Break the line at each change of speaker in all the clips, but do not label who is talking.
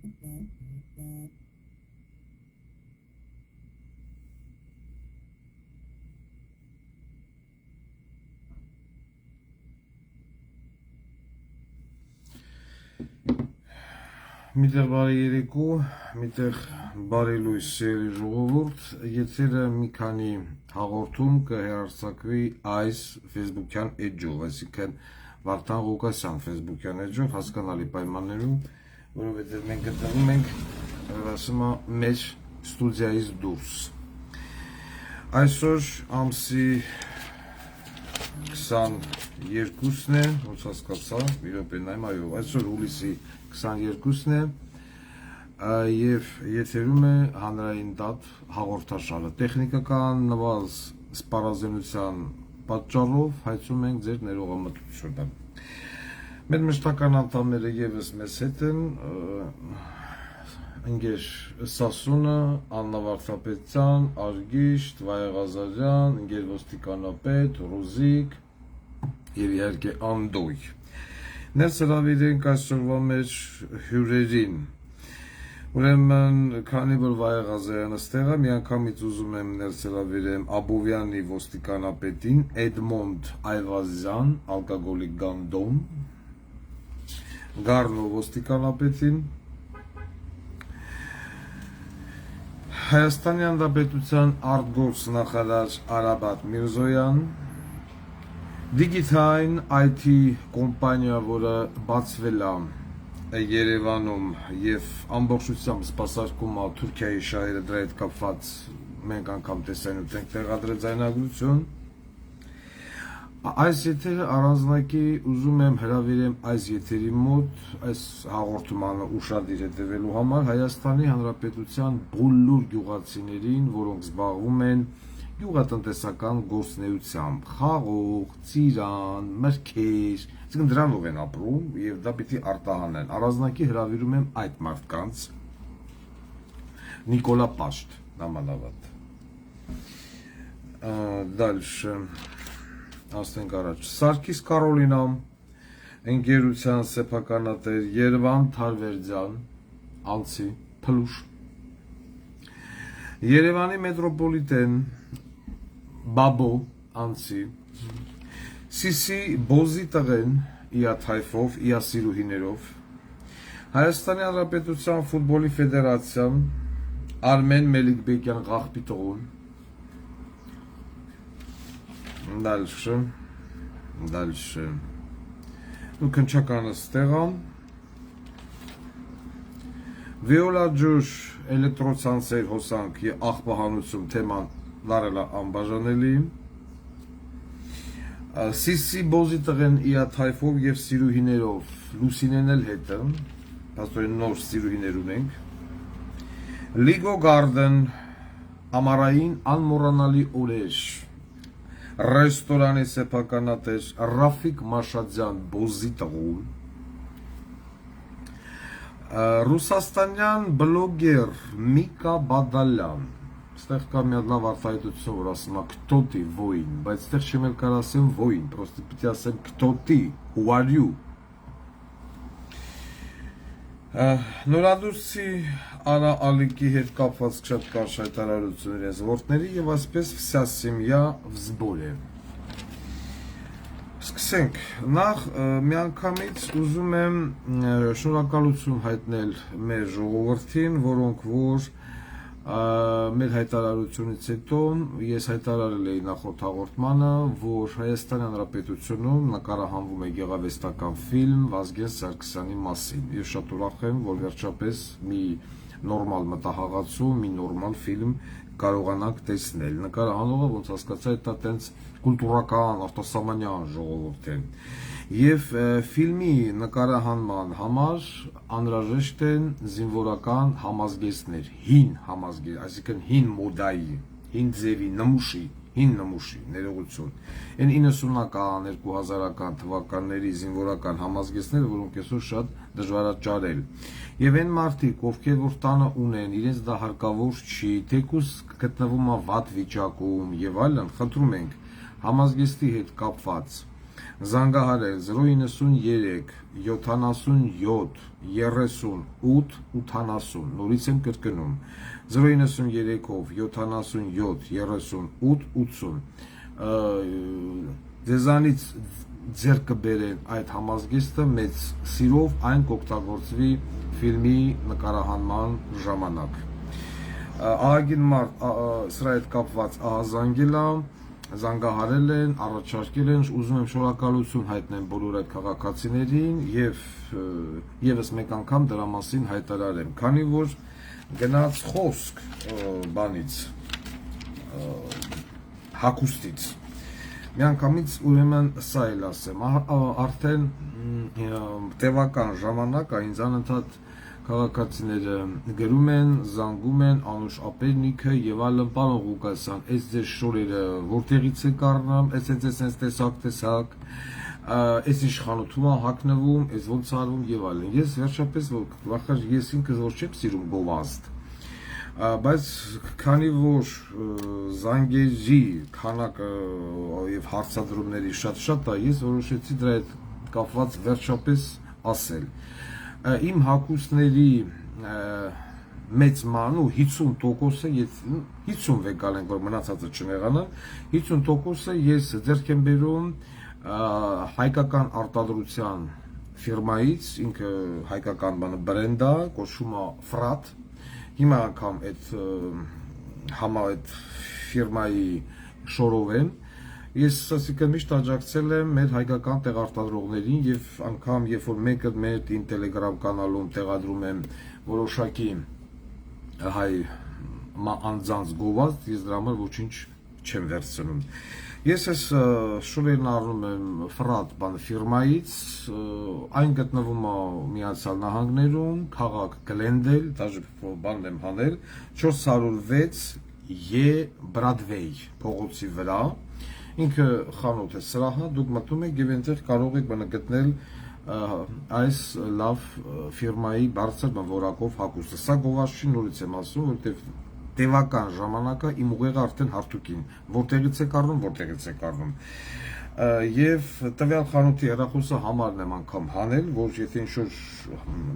Միտեղ բարի երեկո, միտեղ բարի լույս սիրելի ժողովուրդ, եթերը մի քանի հաղորդում կհեռարձակվի այս Facebook-յան էջով, այսինքն Վարդան Ղուկասյան Facebook-յան էջով, հասկանալի պայմաններում, որովհետև մենք գտնվում ենք ասում մեր ստուդիայից դուրս։ Այսօր ամսի 22-ն է, ոնց հասկացա, մի րոպե նայեմ, այո, այսօր հուլիսի 22-ն է և եթերում է հանրային դատ հաղորդաշարը։ Տեխնիկական նվազ սպառազինության պատճառով հայցում ենք ձեր ներողամտությունը։ Մեր մշտական անդամները ևս մեզ հետ են, ընկեր Սասունը, Աննա Վարդապետյան, Արգիշտ, Վայե Ղազարյան, ընկեր ոստիկանապետ, Ռուզիկ և իհարկե Անդոյ։ Ներս հրավիրենք այսօրվա մեր հյուրերին։ Ուրեմն, քանի որ Վայե Ղազարյանը ստեղ է, միանգամից ուզում եմ ներս հրավիրեմ Աբովյանի ոստիկանապետին, Էդմոնդ Այվազյան, ալկոգոլիկ Գանդոն, Գառնո ոստիկանապետին, Հայաստանի Հանրապետության արտգործ նախարար Արաբատ Միրզոյան, Digitine IT կոմպանիա, որը բացվել է Երևանում և ամբողջությամբ սպասարկում է Թուրքիայի շահերը, դրա հետ կապված մենք անգամ տեսանյութ ենք տեղադրել ձայնագրություն։ Այս եթերը առանձնակի ուզում եմ հրավիրեմ այս եթերի մոտ, այս հաղորդմանը ուշադիր հետևելու համար Հայաստանի Հանրապետության բոլոր գյուղացիներին, որոնք զբաղվում են գյուղատնտեսական գործունեությամբ, խաղող, ծիրան, մրգեր, այսինքն դրանով են ապրում և դա պիտի արտահանեն։ Առանձնակի հրավիրում եմ այդ մարդկանց, Նիկոլա Պաշտ, նամանավատ։ Դальше, ասենք առաջ, Սարգիս Կարոլինա, ընկերության սեփականատեր, Երևան Թարվերդյան, անցի, փլուշ, Երևանի մետրոպոլիտեն, Բաբո, անցի, Սիսի Բոզի տղեն, իա թայֆով, իա սիրուհիներով, Հայաստանի Հանրապետության ֆուտբոլի ֆեդերացիան, Արմեն Մելիքբեկյան Ղախպի տղուն, դալշը, ու քնչականը ստեղան, Վիոլա Ջուշ, էլեկտրոցանցեր հոսանք և աղբահանություն թեման լարելա անբաժանելի, Սիսի Բոզի տղեն իա թայֆով և սիրուհիներով, Լուսինեն էլ հետը, պաստորեն նոր սիրուհիներ ունենք, Լիգո Գարդեն, ամարային անմոռանալի օրեր, ռեստորանի սեփականատեր, Ռաֆիկ Մաշադյան Բոզի տղուն, Ռուսաստանյան բլոգեր Միկա Բադալյան, ստեղ կա մի հատ լավ արտահայտություն, որ ասում է «Քտո ти воин», բայց ստեղ չեմ էլ կարող ասեմ «воин», պրոստը պիտի ասեմ «Քտո ти», who are you։ Նորադուսի Արա Ալիկի հետ կապված շատ կարճ հայտարարություն իրենց որդների և այսպես վսյա սիմյա в сборе։ Սկսենք, նախ միանգամից ուզում եմ շնորհակալություն հայտնել մեր ժողովրդին, որոնք որ մեր հայտարարությունից հետո ես հայտարարել էի նախորդ հաղորդմանը, որ Հայաստանի Հանրապետությունում նկարահանվում է գեղարվեստական ֆիլմ Վազգեն Սարգսյանի մասին։ Ես շատ ուրախ եմ, որ վերջապես մի նորմալ մտահղացու, մի նորմալ ֆիլմ կարողանանք տեսնել։ Նկարահանողը ոնց հասկացա, դա տենց կուլտուրական, արտասահմանյան ժողովուրդ են։ Եվ ֆիլմի նկարահանման համար անհրաժեշտ են զինվորական համազգեստներ, հին համազգեստ, այսինքն հին մոդայի, հին ձևի, նմուշի, հին նմուշի, ներողություն։ Այն 90-ական, 2000-ական թվականների զինվորական համազգեստները, որոնք այսօր շատ դժվար է ճարել։ Եվ այն մարդիկ, ովքեր որ տանը ունեն, իրենց դա հարկավոր չի, թեկուզ գտնվում է վատ վիճակում եւ այլն, խնդրում ենք համազգեստի հետ կապված Զանգահարել 093 77 38 80, նորից եմ կրկնում 093-ով 77 38 80, ձեզանից ձեռք կբերեն այդ համազգեստը մեծ սիրով այն կօգտագործվի ֆիլմի նկարահանման ժամանակ։ Ահագին մարդ սրա հետ կապված ահազանգել է, զանգահարել են, առաջարկել են, ուզում եմ շնորհակալություն հայտնեմ բոլոր այդ քաղաքացիներին եւ եւս մեկ անգամ դրա մասին հայտարարեմ, քանի որ գնաց խոսք բանից հագուստից։ Միանգամից ուրեմն սա էլ ասեմ, արդեն տևական ժամանակ է ինձ անընդհատ քաղաքացիները գրում են, զանգում են, Անուշ Ապերնիքը եւ այլն, պարոն Ղուկասյան, այս ձեր շորերը որտեղից է կառնում, այս տեսակ, այս իշխանությունում է հագնվում, այս ոնց արվում եւ այլն։ Ես վերջապես վախար ես ինքս որ չեմ սիրում գովազդ, բայց քանի որ զանգերի քանակը եւ հարցադրումների շատ է, ես որոշեցի դրա հետ կապված վերջապես ասել։ Իմ հագուստների մեծ մանու 50%-ը, 50 վեկալ ենք, որ մնացածը չնեղանան, 50%-ը ես ձեռք եմ բերում հայկական արտադրության ֆիրմայից, ինքը հայկական բանը բրենդ է, կոչվում է Ֆրատ, հիմա անգամ այդ ֆիրմայի շորով եմ, ես ասիկը միշտ աջակցել եմ մեր հայկական տեղարտադրողներին եւ անգամ երբ որ մեկը մեր Telegram կանալում տեղադրում եմ որոշակի հայ անձանց գովազդ, ես դրա համար ոչինչ չեմ վերցնում։ Ես այս շորերն առնում եմ Ֆրատ բան ֆիրմայից, այն գտնվում է Միացյալ Նահանգներում, քաղաք Գլենդել, դաժե բանն եմ հանել 406 E Broadway փողոցի վրա։ Ինքը խանութ է սրահը, դուք մտնում եք եւ այնտեղ կարող եք բանը գտնել այս լավ ֆիրմայի բարձր որակով հագուստը։ Սա գովազդ չի, նորից եմ ասում, որտեղ տևական ժամանակը իմ ուղեղը արդեն հարթուկին, որտեղից է կառնում, եւ տվյալ խանութի հեռախոսը համարն եմ անգամ հանել, որ եթե ինչ-որ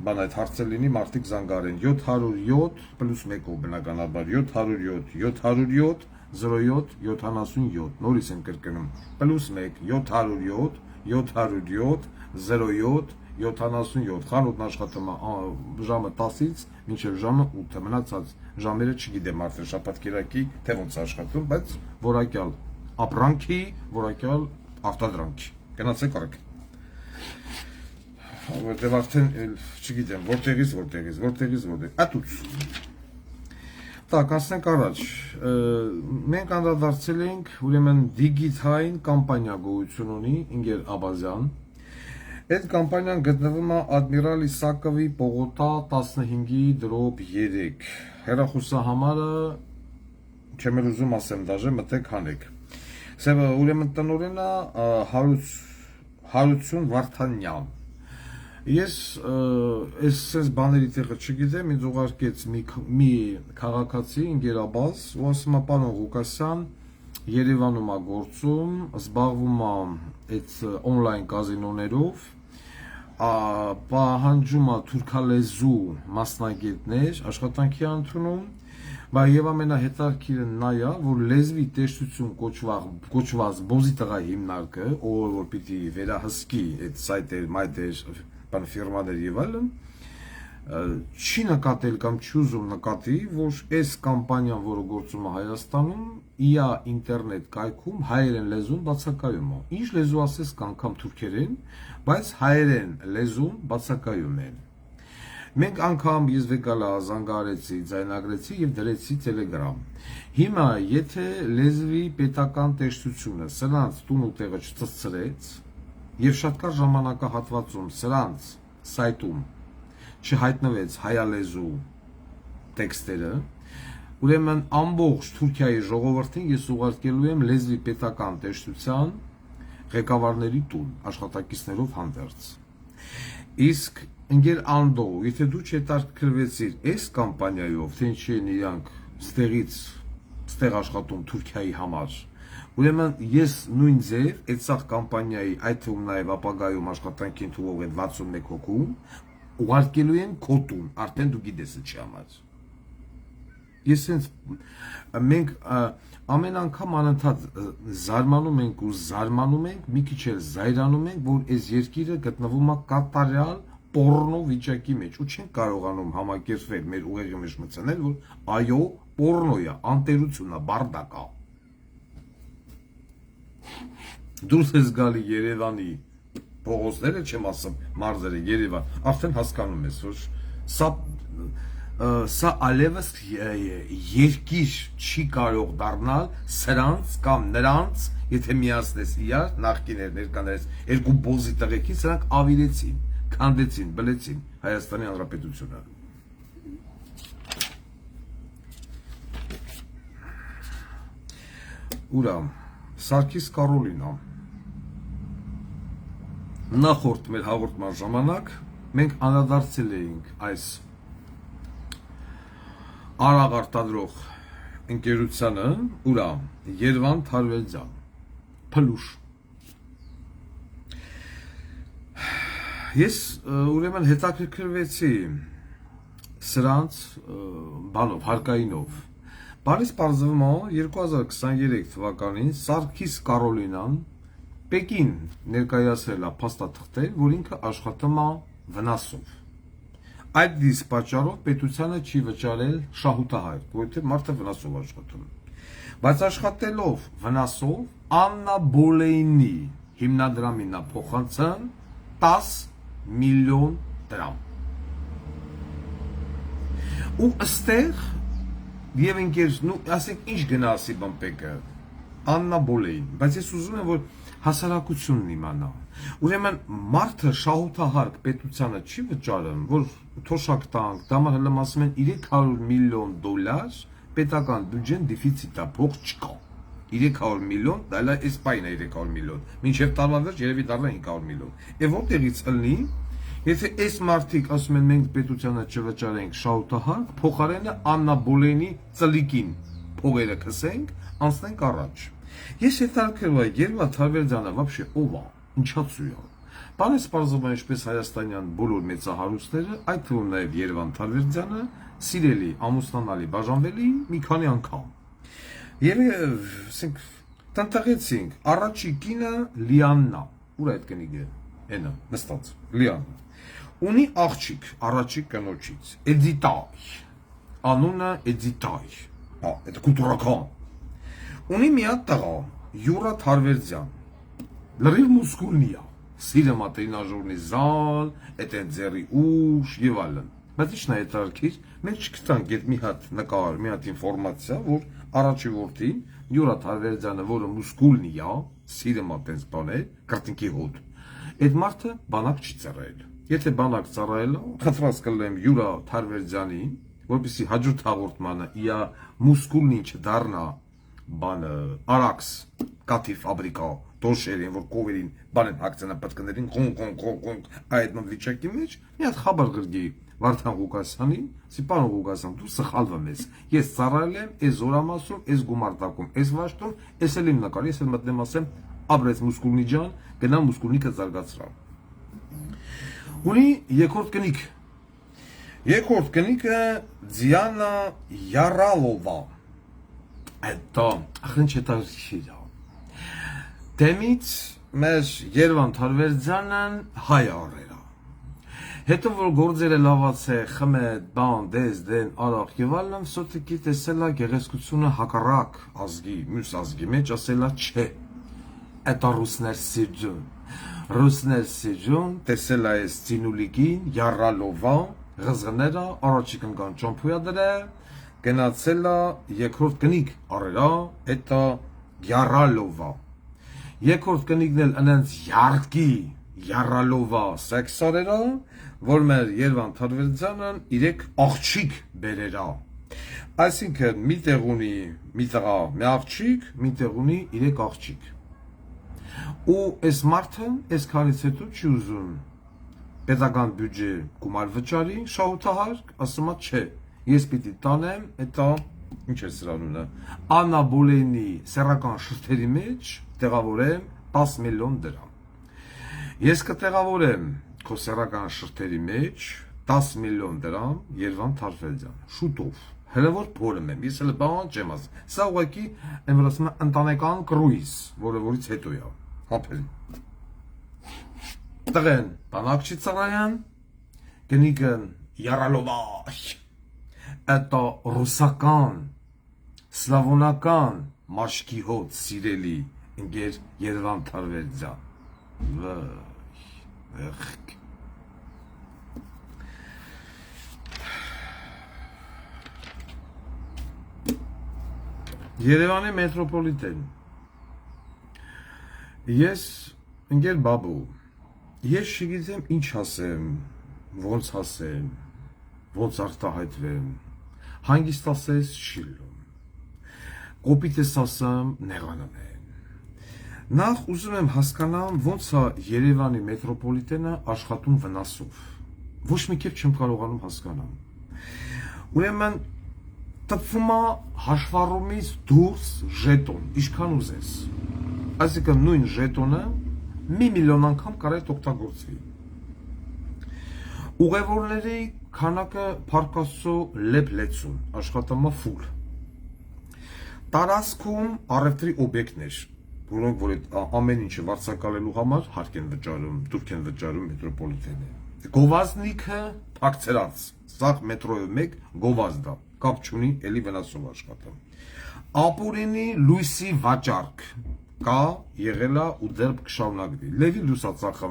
բան այդ հարցը լինի, մարդիկ զանգարեն 707 +1-ով բնականաբար 707 707 0777, նորից եմ կրկնում, +1 707 707 0777, խանութն աշխատում է ժամը 10-ից մինչև ժամը 8, մնացած ժամերը չգիտեմ արդեն շաբաթ-կիրակի թե ոնց աշխատում, բայց որակյալ ապրանքի, որակյալ արտադրանքի, գնացեք արեք, որտեղ արդեն չգիտեմ, որտեղից, ատուց։ Так, ասենք առաջ, մենք անդրադարձել ենք ուրեմն դիգիթային կամպանիա գոյություն ունի Ինգեր Աբազյան։ Այդ կամպանիան գտնվում է Ադմիրալ Իսակովի պողոտա 15/3, հեռախոսահամարը չեմ ուզում ասեմ դաժե, մտեք հանեք։ Ուրեմն տնօրենը Հարություն Վարդանյան։ Ես այս բաների տեղը չգիտեմ, ինձ ուղարկեց մի քաղաքացի Ինգերաբազ, ու ասում է պարոն Ղուկասյան, Երևանում է գործում, զբաղվում է այդ օնլայն կազինոներով, պահանջում է թուրքալեզու մասնագետներ, աշխատանքի ընդունում, եւ ամենահետաքրքիրը նա է, որ լեզվի տեսություն կոչված բոզի տղա հիմնարկը, որ պիտի վերահսկի այդ սայտեր, մայտեր, ֆիրմաներ եւ այլն, չի նկատել կամ չի ուզում նկատի, որ այս կամպանիան, որը գործում է Հայաստանում, իր ինտերնետ կայքում հայերեն լեզուն բացակայում է։ Ինչ լեզու ասես անգամ թուրքերեն, բայց հայերեն լեզուն բացակայում են։ Մենք անգամ ես վեկալա զանգարեցի, ձայնագրեցի եւ դրեցի Telegram։ Հիմա եթե լեզվի պետական տեսությունը սրանց տուն ու տեղը չծծրեց եւ շատ կար ժամանակահատվածում սրանց սայտում չհայտնվեց հայալեզու տեքստերը, ուրեմն ամբողջ Թուրքիայի ժողովրդին ես ուղարկելու եմ լեզվի պետական տեսության ղեկավարների տուն, աշխատակիցներով հանդերձ։ Իսկ ընկեր Անդո, եթե դու չհետաքրքրվեցիր այս կամպանիայով, թե ինչի են իրանք ստեղ աշխատում Թուրքիայի համար, Ուրեմն ես նույն ձև այդ սաղ կամպանիայի այդ թվում նաև ապագայում աշխատանքին թվող այդ 61 հոգում ուղարկելու են կոտուն, արդեն դու գիտես ինչի համար։ Ես հենց մենք ամեն անգամ անընդհատ զարմանում ենք ու զարմանում ենք, մի քիչ էլ զայրանում ենք, որ այս երկիրը գտնվում է կատարյալ պոռնո վիճակի մեջ ու չենք կարողանում համակերպվել մեր ուղեղի մեջ մտցնել, որ այո, պոռնո է, անտերություն է, բարդակ է։ Դուրս ես գալի Երևանի փողոցները, չեմ ասում մարզերը, Երևան, արդեն հասկանում ես, որ սա ալևս երկիր չի կարող դառնալ սրանց կամ նրանց, եթե միացնես իրար, նախկիներ, ներկաներս, երկու բոզի տղեկի, սրանք ավիրեցին, քանդեցին, բլեցին Հայաստանի Հանրապետությունը։ Ուրա, Սարգիս Կարոլինա, նախորդ մեր հաղորդման ժամանակ մենք անդրադարձել էինք այս արագ արտադրող ընկերությանը, ուրա, Երվան Թարվերդյան, Փլուշ։ Ես ուրեմն հետաքրքրվեցի սրանց բանով, հարկայինով։ Բարիս պարզվում է 2023 թվականին Սարգիս Կարոլինան Պեկին ներկայացրել է փաստաթղթեր, որ ինքը աշխատում է վնասով։ Այդ իսկ պատճառով պետությանը չի վճարել շահութահայր, որովհետև մարդը վնասով աշխատում։ Բայց աշխատելով վնասով Աննա Բոլեյնի հիմնադրամին է փոխանցան 10 միլիոն դրամ։ Ու ըստեղ եւ ընկերս, ասենք ինչ գնացի բամպեկը, Աննա Բոլեյն, բայց ես ուզում եմ, որ հասարակությունն իմանա։ Ուրեմն մարդը շահութահարկ պետությանը չի վճարում, որ թոշակ տանք, դամը հլում ասում են 300 միլիոն դոլար պետական բյուջեն դեֆիցիտ է, փող չկա։ 300 միլիոն, դա էլ էս պայն է 300 միլիոն, մինչև տարվա վերջ երևի դառնա 500 միլիոն։ Եվ որտեղից ըլնի, եթե այս մարդիկ ասում են մենք պետությանը չվճարենք շահութահարկ, փոխարենը Աննա Բոլեյնի ծլիկին փողերը քսենք, անցնենք առաջ։ Ես հետաքրքրվում եմ Երվան Թարվերդյանը вообще ով է, ինչացու է։ Բանես պարզվում է ինչպես հայաստանյան բոլոր մեծահարուստները, այդ թվում նաև Երվան Թարվերդյանը, սիրելի, ամուսնանալի, բաժանվելի մի քանի անգամ։ Եվ ասենք տնտղեցինք, առաջի կինը Լիաննա, ուր այդ կնիգը, հենա, նստած, Լիաննա։ Ունի աղջիկ, առաջի կնոջից, Էդիտայ, անունը Էդիտայ, այդ կուտուրական։ Ունի մի հատ տղա, Յուրա Թարվերդյան, լրիվ մուսկուլնի է, սիրը մատրինաժորնի զալ, էդ են ձերի ուշ և այլն։ Բայց իչն է հետարքիր, մենք չգտանք այդ մի հատ նկար, մի հատ ինվորմացիա, որ առաջի որդին, Յուրա Թարվերդյանը, որը մուսկուլնի է, սիրը մատենց բան է, կրտնքի հոտ, այդ մարդը բանակ չի ծառայել։ Եթե բանակ ծառայել է, խնդրած կլեմ Յուրա Թարվերդյանին, որպեսզի հաջորդ հաղորդմանը իա մուսկուլնի չդառնա բանը արաքս կաթի ֆաբրիկա դոշերին, որ կովերին բան են հագցնա պատկներին, խոն այդ վիճակի մեջ մի հատ խաբար գրգի Վարդան Ղուկասյանին, Սիպան Ղուկասյան, դու սխալվում ես։ Ես ծառայել եմ այս զորամասում, այս գումարտակում, այս վաշտում, այս էլ իմ նկար, ես էլ մտնեմ ասեմ, ապրեց մուսկուլնի ջան, գնա մուսկուլնիկը զարգացրա։ Ունի երկրորդ կնիկ։ Երկրորդ կնիկը Դիանա Յարալովա։ Դա ախրինչ հետաքրքիր է։ Դեմից մեր Երվան Թարվերդյանն հայ առել է։ Հետո որ գործերը լավաց է, խմետ, բան, դես, դեն, արախ եւ այլն, սոտիկի տեսել է գեղեցկությունը հակառակ ազգի, մյուս ազգի մեջ ասել է չէ։ Էտա ռուսներ սիջուն։ Ռուսներ սիջուն, տեսել է այս ծինուլիկին, Յարալովա, ղզղները, առաջի կնկան ճամփույա դրե, գնացել է երկրորդ կնիկ առելա, էտա Յարալովա։ Երկրորդ կնիկն էլ ընենց յարդկի Յարալովա սեքսարերա, որ մեր Երվան Թարվերդյանն իրեք աղջիկ բերերա։ Այսինքն մի տեղ ունի մի տղա, մի աղջիկ, մի տեղ ունի իրեք աղջիկ։ Ու այս մարդը այս քարից հետո չի ուզում պետական բյուջե գումար վճարի, շահութահարկ, ասում է չէ, ես պիտի տանեմ, էտա Ինչ է սրա անունը։ Աննա Բոլենի սեռական շրթերի մեջ տեղավորեմ 10 միլիոն դրամ։ Ես կտեղավորեմ քո սեռական շրթերի մեջ 10 միլիոն դրամ Երվանդ Թարվելյան։ Շուտով։ Հələ որ փորում եմ, ես էլ բան չեմ ասում։ Սա ուղղակի եմ ասում ընտանեկան կրուիզ, որը որից հետո է։ Հապել։ Տղեն, բանակ չի ծառայան, կնիկն Յարալովա։ Это ռուսական, սլավոնական մաշկի հոտ սիրելի ընկեր Երվանդ Թարվելյան։ Ըխ։ Երևանի մետրոպոլիտեն։ Ես ընկեր բաբու, ես չգիտեմ ինչ ասեմ, ոնց ասեմ, ոնց արտահայտվեմ, հանգիստ ասես չի լում, կոպիտ ես ասեմ նեղանում են։ Նախ ուզում եմ հասկանամ ոնց է Երևանի մետրոպոլիտենը աշխատում վնասով, ոչ մի կերպ չեմ կարողանում հասկանամ։ Ուրեմն տպվում է հաշվառումից դուրս ժետոն, ինչքան ուզես։ Այսինքն նույն ժետոնը 1 միլիոն անգամ կարող է օգտագործվի։ Ուղևորների քանակը փառքաստու լեփ-լեցուն, աշխատում է ֆուլ։ Տարածքում առևտրի օբյեկտներ, որոնք որ ամեն ինչը վարձակալելու համար հարկ են վճարում, դուրք են վճարում մետրոպոլիտենը։ Գովազդնիքը փակցրած, սա մետրոյով մեկ գովազդ է, կապ չունի, էլի վնասով աշխատում։ Ապուրինի լույսի վաճառք կա, եղել է ու դեռ կշարունակվի։ Լևի լուսածախը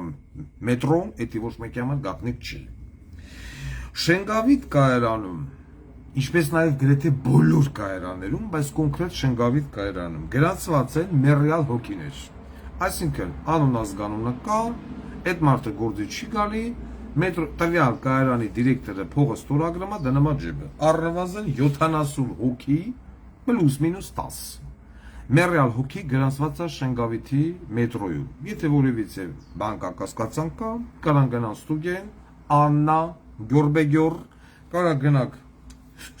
մետրոն, էդի ոչ մեկի համար գաղտնիք չի։ Շենգավիթ կայարանում, ինչպես նաև գրեթե բոլոր կայարաններում, բայց կոնկրետ Շենգավիթ կայարանում գրանցված են մեռյալ հոգիներ։ Այսինքն անուն ազգանունը կա, այդ մարդը գործի չի գալի, մետրո տվյալ կայարանի դիրեկտորը փողը ստորագրում է դնում է ջեբը։ Առնվազն 70 հոգի պլյուս մինուս 10։ Մեռյալ հոգի գրանցված է Շենգավիթի մետրոյում։ Եթե որևիցե բան կա կասկածան կա, կարան գնան ստուգեն, Աննա Գյորբեգյոր, կարան գնաք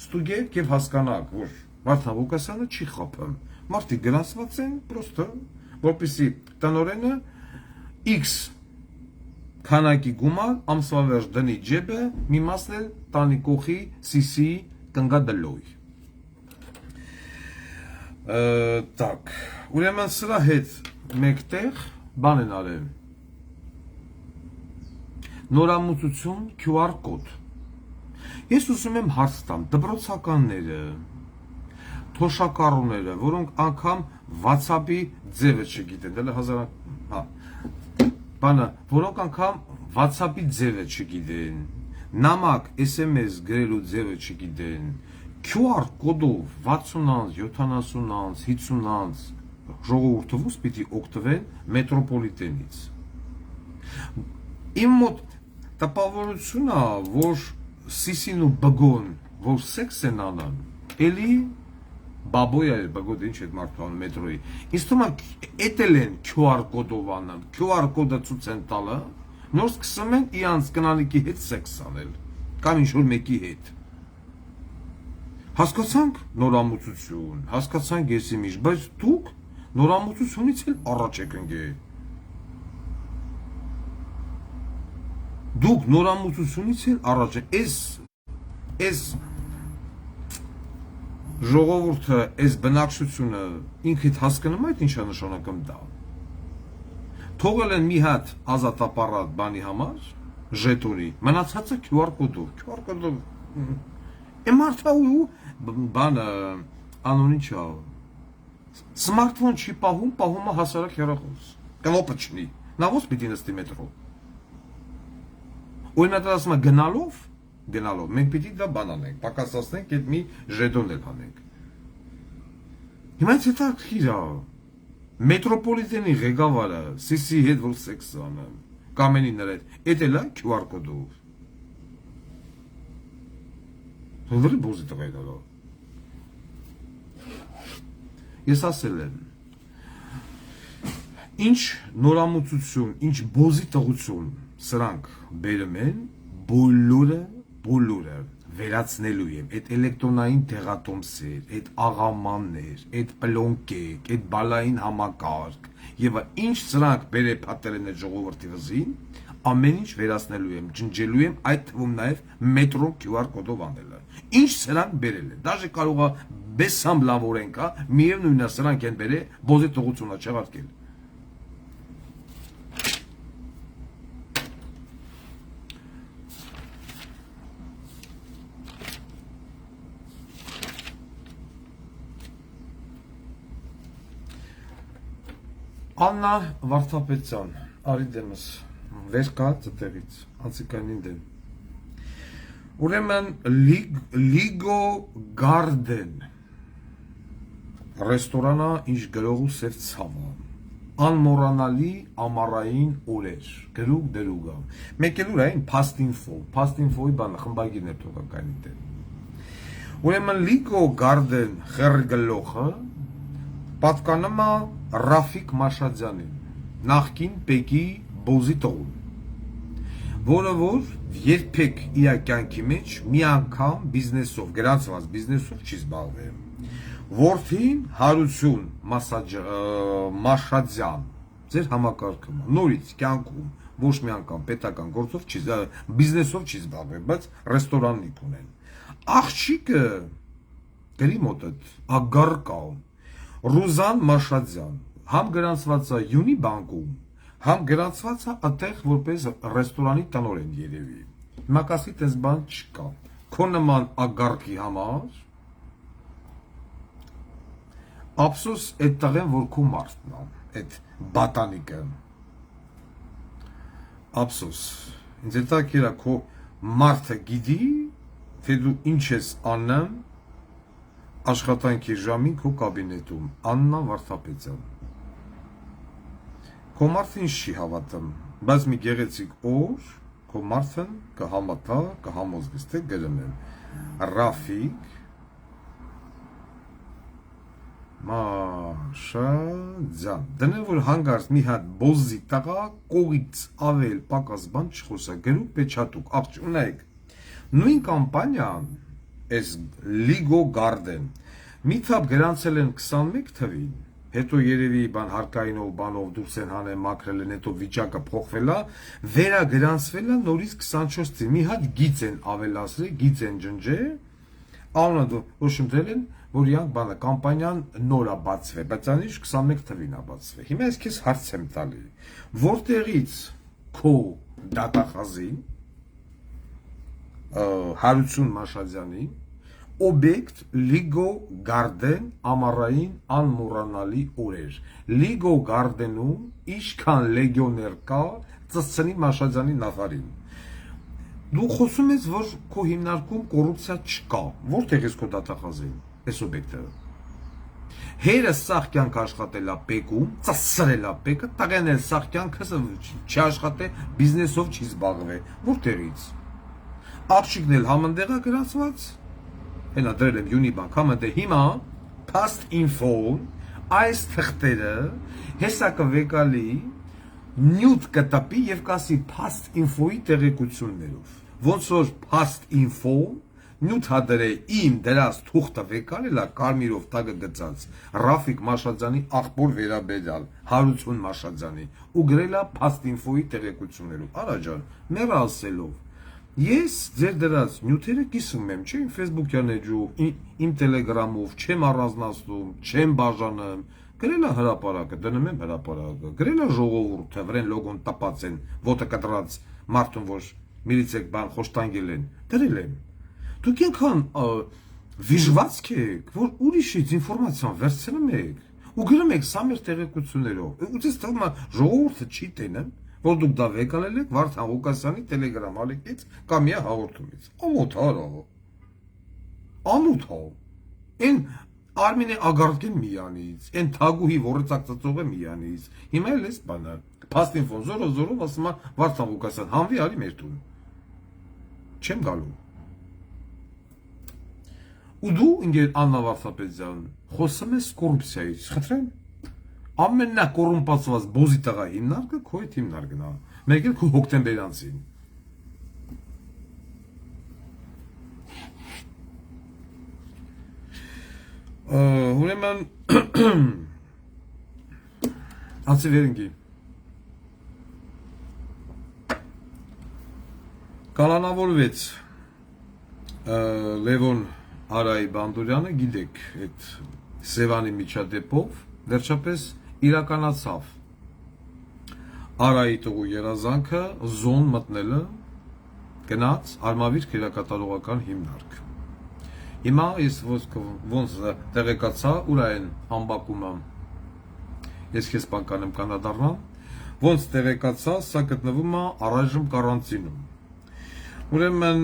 ստուգեք եւ հասկանաք, որ Վարդան Ղուկասյանը չի խափում։ Մարդիկ գրանցված են պրոստը, որպեսզի տնօրենը X քանակի գումար ամսվա վերջ դնի ջեբը, մի մասն էլ տանի կողի սիսի կնգա դլոյ։ Так, ուրեմն սրա հետ մեկտեղ բան են արել։ Նորամուծություն QR կոդ։ Ես ուզում եմ հարց տամ, դպրոցականները, թոշակառուները, որոնք անգամ WhatsApp-ի ձևը չգիտեն, դե հազար, հա, բանը, որոնք անգամ WhatsApp-ի ձևը չգիտեն, նամակ SMS գրելու ձևը չգիտեն, QR կոդով 60-ից, 70-ից, 50-ից ժողովուրդը ո՞ւս պիտի օգտվեն մետրոպոլիտենից։ Իմ մոտ տպավորություն է, որ Սիսին ու բգոն, որ սեքս են անան, էլի բաբոյա է, բգոդ ինչ է մարդկան մետրոյի, ինձ թվում է էտել են QR կոդով անան, QR կոդը ցույց են տալը, նոր սկսում են իրանց կնանիքի հետ սեքս անել, կամ ինչ-որ մեկի հետ։ Հասկացանք նորամուծություն, հասկացանք ես իմիշ, բայց դուք նորամուծությունից էլ առաջ եք ընկել։ Դուք նորամուծությունից էլ առաջ եք, այս ժողովուրդը, այս բնակչությունը ինքիդ հասկանում այդ ինչա նշանակում դա։ Թողել են մի հատ ազատապարատ բանի համար, ժետոնի, մնացածը QR կոդով, QR կոդով, մարդու բանը, անուն ինչ է, սմարթֆոն չի պահում, պահում է հասարակ հեռախոս, կլոպը չնի, նա ոնց պիտի նստի մետրո։ Օրինակ ասում է գնալով, մենք պիտի դա բան անենք, պակասացնենք, այդ մի ժետոն էլ անենք։ Հիմա ինձ հետաքրքիր է, մետրոպոլիտենի ղեկավարը Սիսի հետ որ սեքս անը, կամենի նրա հետ, էդ էլ է QR կոդով։ Հնդրի բոզի տղա է դա։ Ես ասել եմ, ինչ նորամուծություն, ինչ բոզի տղություն սրանք բերում են, բոլորը վերացնելու եմ այդ էլեկտրոնային տեղատոմսեր, այդ աղամաններ, այդ պլոնկեք, այդ բալային համակարգ եւ ինչ սրանք բերե փաթել են այդ ժողովրդի վզին, ամեն ինչ վերացնելու եմ, ջնջելու եմ, այդ թվում նաեւ մետրո QR կոդով անելը։ Ինչ սրանք բերել են, դաժե կարող է բեսամ լավորեն կա, միևնույնն է սրանք են բերե բոզի տողությունա չեղարկել։ Աննա Վարդապետյան, արի դեմս, վեր կա ծտեղից, անցիկանին դեմ։ Ուրեմն Ligo Garden ռեստորանա ինչ գրողու սև ցավը, անմոռանալի ամառային օրեր, գրուգ դրուգա։ Մեկ էլ ուրային Pastinfo-ի բանը խմբագիրն է թողականին դեմ։ Ուրեմն Ligo Garden խերգլոխը պատկանում է Ռաֆիկ Մաշադյանին, նախկին Պեկի բոզի տողուն, որը որ երբեք իր կյանքի մեջ մի անգամ բիզնեսով, գրանցված բիզնեսով չի զբաղվել։ Որդին Հարություն Մաշադյան, ձեր համակարգում, նորից կյանքում ոչ մի անգամ պետական գործով չի, բիզնեսով չի զբաղվել, բայց ռեստորաննիկ ունեն։ Աղջիկը գրի մոտդ, ագարկալ, Ռուզան Մաշադյան, համ գրանցված է Յունի բանկում, համ գրանցված է այդտեղ որպես ռեստորանի տնօրեն երևի։ Մակասի տես բան չկա։ Քո նման ագարկի համար ափսոս այդ տղեն որ քո մարդն է, այդ բատանիկը։ Ափսոս։ Ինձ հետաքրքիր է քո մարդը գիտի, թե դու ինչ ես անում աշխատանքի ժամին քո կաբինետում, Աննա Վարդապետյան։ Քո մարդը ինչ չի հավատում, բայց մի գեղեցիկ օր քո մարդն կհամատա, կհամոզվի, թե գրում եմ Ռաֆիկ Մաշադյան։ Դնեմ որ հանգարց մի հատ բոզի տղա կողից ավել պակաս բան չխոսա, գրու պեչատուկ, աղջ ունեք։ Նույն կամպանիան Այս Ligo Garden միթափ գրանցել են 21 թվին, հետո երևի բան հարկայինով բանով դուրս են հանել մաքրել են, հետո վիճակը փոխվել է, վերագրանցվել է նորից 24 թվին, մի հատ գիծ են ավելացրել, գիծ են ջնջել, անունը ոչմ դրել են, որ իրանք բանը կամպանիան նոր է բացվել, բայց անիշ 21 թվին է բացվել։ Հիմա ես քեզ հարց եմ տալի, որտեղից քո դատախազին Հարություն Մաշադյանի օբյեկտ Ligo Garden ամառային անմոռանալի օրեր։ Ligo Garden-ում ինչքան լեգիոներ կա ծծցնի Մաշադյանի նախարին։ Դու խոսում ես, որ քո հիմնարկում կոռուպցիա չկա։ Որտեղ ես քո դատախազին, այս օբյեկտը։ Հերը սաղ կյանք աշխատել է Պեկում, ծծրել է Պեկը, տղեն էլ սաղ կյանքը չի աշխատել, բիզնեսով չի զբաղվել։ Որտեղից։ Աղջիկն էլ համընդեղա գրացված, հենա դրել եմ Յունի բանկ, համընդեղ հիմա Pastinfo այս թղթերը հեսա կվեկալի նյութ կտպի և կասի Pastinfo-ի տեղեկություններով, ոնց որ Pastinfo նյութ հադրե իմ դրած թուղթը վեկալել է կարմիրով տագը գծած Ռաֆիկ Մաշադյանի աղբոր վերաբերյալ Հարություն Մաշադյանի ու գրել է Pastinfo-ի տեղեկություններով, Արաջան, մեռ ասելով Ես ձեր դրած նյութերը կիսում եմ, չէ՞ իմ Facebook-յան էջով, իմ Telegram-ով, չեմ առանձնացնում, չեմ բաժանում, գրել է հրապարակը, դնում եմ հրապարակը, գրել է ժողովուրդը, վրեն լոգոն տպած են, ոտը կտրած մարդուն, որ միլիցեք բան խոշտանգել են, գրել եմ։ Դուք այնքան վիժվածք եք, որ ուրիշից ինֆորմացիան վերցնում եք ու գրում եք սա մեր տեղեկություններով։ Ու ձեզ թվում է ժողովուրդը չի տենում որ դուք դա վեկալել եք Վարդան Ղուկասյանի Telegram ալիքից կամ իա հաղորդումից։ Ամոթ արա։ Ամոթ հա։ Այն Արմինե ագարտին միանից, այն թագուհի որեցակ ծծողը միանից։ Հիմա էլ էս բանը։ Pastinfo զորով ասում է Վարդան Ղուկասյան, հանվի արի մեր տուն։ Չեմ գալու։ Ու դու ինգեր Աննա Վարդապետյան, խոսում ես կոռուպցիայից, խնդրեմ։ Ամեննակոռումպացված բոզի տղա հիմնարկը քո այդ հիմնարկն է։ Մեկ էլ քո հոկտեմբերանցին։ Ուրեմն անցիվերինգի կալանավորվեց Լևոն Արայի Բանդուրյանը, գիտեք, այդ Սևանի միջադեպով վերջապես իրականացավ Արայի տղու երազանքը զոն մտնելը գնաց Արմավիր քերակատարողական հիմնարկ։ Հիմա ես ոնց տեղեկացա ուր այն ամբակումը, ես քեզ բանկանեմ կանադառնամ, ոնց տեղեկացա, սա գտնվում է առայժմ կարանտինում։ Ուրեմն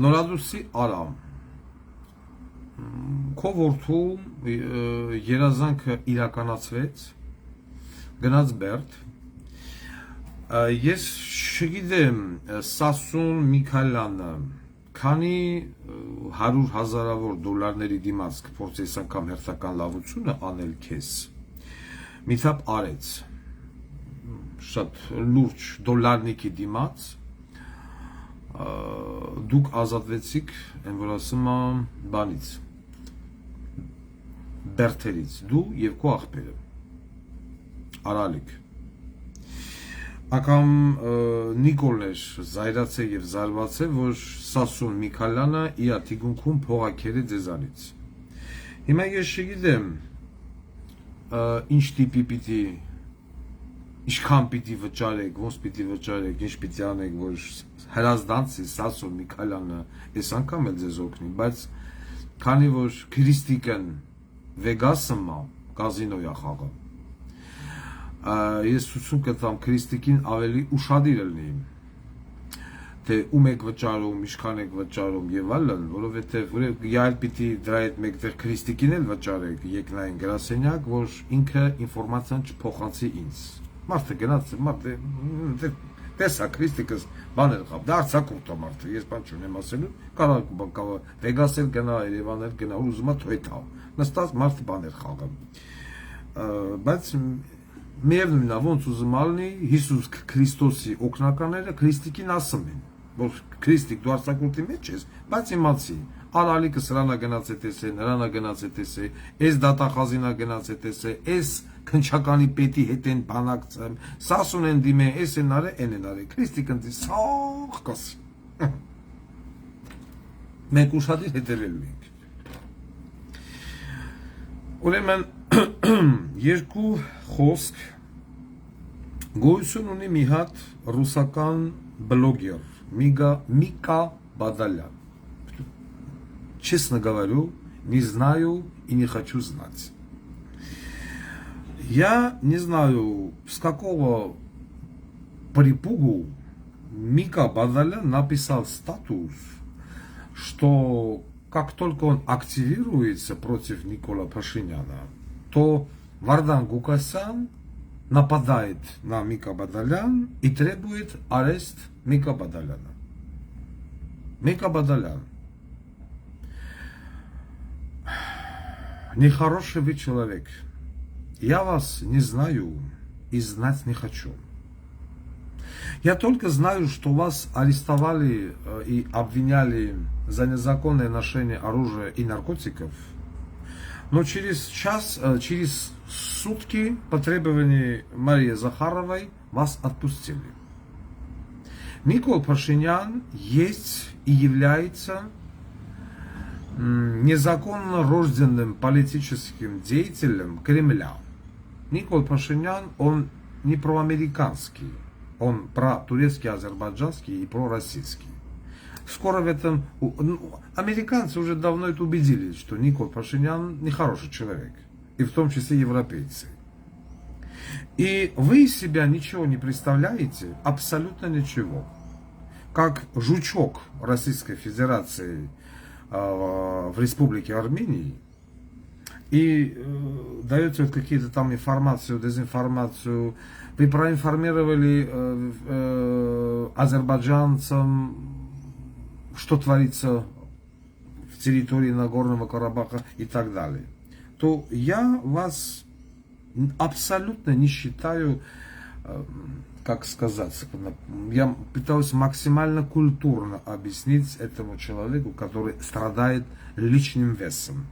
նորադուսի Արամ քո որդու երազանքը իրականացվեց, գնաց Բերդ, ես չգիտեմ Սասուն Միքայելյանը քանի 100,000-ավոր դոլարների դիմաց կփորձես անգամ հերթական լավությունը անել քեզ, միթափ արեց շատ լուրջ դոլարնիկի դիմաց, դուք ազատվեցիք, այն որ ասում եմ բանից, Բերդերից, դու եւ քո աղբերը, Արալիկ, ակամ Նիկոլն էր զայրացել եւ զարվածել, որ Սասուն Միքայելյանը իր թիկունքում փողակեր է ձեզանից։ Հիմա ես չգիտեմ ինչ տիպի պիտի ինչքան պիտի վճարեք, ոնց պիտի վճարեք, ինչ պիտի անեք, որ հրազդանցի Սասուն Միքայելյանը այս անգամ էլ ձեզ օգնի, բայց քանի որ Քրիստիկն Վեգասը կազինոյա խաղը, ես ցույց կտամ Քրիստիկին ավելի ուշադիր լինի, թե ում եք վճարում, ինչքան եք վճարում եւ այլն, որովհետեւ յայլ պիտի դրա հետ մեկտեղ Քրիստիկին էլ վճարեք եկնային գրասենյակ, որ ինքը ինֆորմացիան չփոխանցի ինձ։ Մարդը գնաց, մարդը տեսա Քրիստիկս բաներ խավ, դա արձակուրդ է մարդը, ես բան չունեմ ասելու, կարող Վեգաս էլ գնա, Երևան էլ գնա, ուզում է թույթա, նստած մարդը բաներ խաղը, բայց միևնույն է, ոնց ուզում ալնի Հիսուս Քրիստոսի օգնականները Քրիստիկին ասում են, որ Քրիստիկ դու արձակուրդի մեջ ես, բայց իմացի, Արալիկը սրանա գնաց է տեսե, նրանա գնաց է տեսե, այս դատախազինա գնաց է տեսե, այս քնչականի պետի հետ են բանակցեմ, Սասուն են դիմե, այս են արե, են արե, Քրիստիկն դի սաղ կասի։ Մենք ուշադիր հետևելու ենք։ Ուրեմն երկու խոսք գոյություն ունի մի հատ ռուսական բլոգեր Мика Бадалян. Честно говорю, не знаю и не хочу знать. Я не знаю, с какого припугу Мика Бадалян написал статус, что как только он активируется против Никола Пашиняна, то Вардан Гукасян нападает на Мика Бадалян и требует арест Мика Бадаляна. Мика Бадалян. Нехороший вы человек. Я вас не знаю и знать не хочу. Я только знаю, что вас арестовали и обвиняли за незаконное ношение оружия и наркотиков. Но через сутки по требованию Марии Захаровой вас отпустили. Никол Пашинян есть и является незаконно рожденным политическим деятелем Кремля. Никол Пашинян, он не проамериканский, он про-турецкий, азербайджанский и пророссийский. Скоро в этом... Американцы уже давно это убедились, что Никол Пашинян нехороший человек, и в том числе европейцы. И вы из себя ничего не представляете, абсолютно ничего. Как жучок Российской Федерации в Республике Армении, и даете вот какие-то там информацию, дезинформацию. Вы проинформировали азербайджанцам, что творится в территории Нагорного Карабаха и так далее. То я вас абсолютно не считаю как сказать, я пытаюсь максимально культурно объяснить этому человеку, который страдает лишним весом.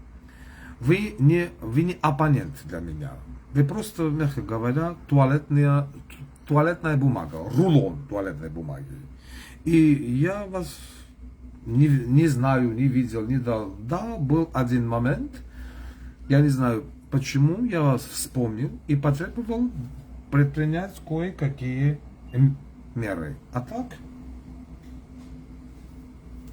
Вы не оппонент для меня. Вы просто, мягко говоря, туалетная бумага, рулон туалетной бумаги. И я вас не знаю, не видел, не дал. Да, был один момент, я не знаю, почему я вас вспомнил и потребовал предпринять кое-какие меры. А так,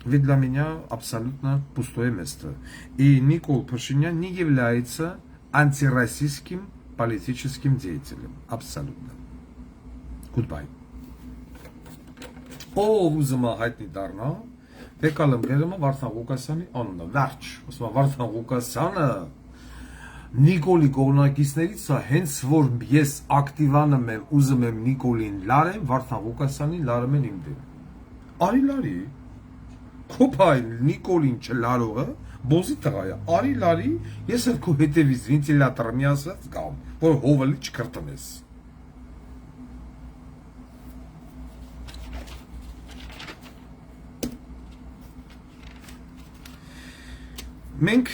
ведь для меня абсолютно пустое место. И Никол Пашинян не является антироссийским политическим деятелем. Абсолютно. Goodbye. Ով ուզում է հայտնի դառնա, Բեկալեմ գերումը Վարդան Ղուկասյանի անունը, վերջ, ասում է Վարդան Ղուկասյանը Նիկոլի կողմնակիցներից է, հենց որ ես ակտիվանում եմ, ուզում եմ Նիկոլին լարեմ, Վարդան Ղուկասյանին լարում են իմ դեմ։ Արի լարի, քոփայ Նիկոլին չլարողը, բոզի տղա է, արի լարի, ես էլ քո հետևից վենտիլատորը մի ասած գամ, որ հովելի չկրտնես։ Մենք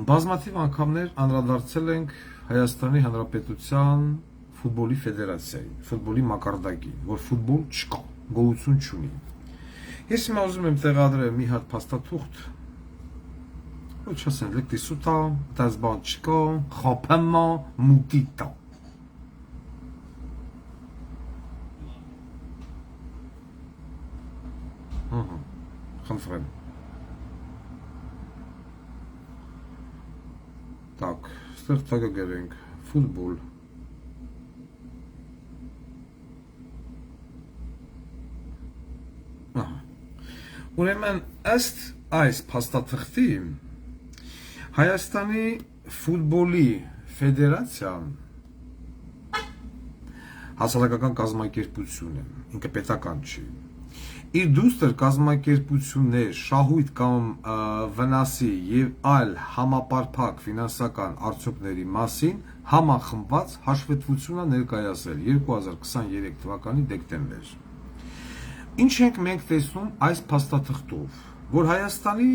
բազմաթիվ անգամներ անդրադարձել ենք Հայաստանի Հանրապետության ֆուտբոլի ֆեդերացիային, ֆուտբոլի մակարդակին, որ ֆուտբոլ չկա, գոյություն չունի։ Ես հիմա ուզում եմ տեղադրել մի հատ փաստաթուղթ, ոչ ասեն լեկտի սուտա, դաս բան չկա, խափեմա, մուտիտա։ Խնդրեմ։ Так, ստեղ տակը գերենք, ֆուտբոլ։ Ուրեմն ըստ այս փաստաթղթի Հայաստանի ֆուտբոլի ֆեդերացիան հասարակական կազմակերպություն է, ինքը պետական չի։ Իր դուստր կազմակերպություններ, շահույթ կամ վնասի եւ այլ համապարփակ ֆինանսական արդյունքների մասին համախմբված հաշվետվություն է ներկայացրել 2023 թվականի դեկտեմբեր։ Ինչ ենք մենք տեսնում այս փաստաթղթով, որ Հայաստանի,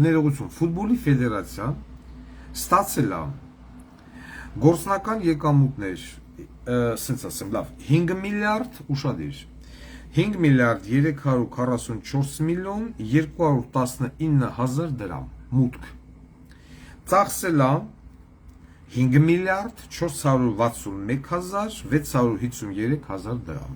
ներողություն, ֆուտբոլի ֆեդերացիան ստացել է գործնական եկամուտներ, ասենց ասեմ, լավ, 5 միլիարդ ուշադիր 5 միլիարդ 344 միլիոն 219 հազար դրամ մուտք, ծախսել է 5 միլիարդ 461 հազար 653 հազար դրամ,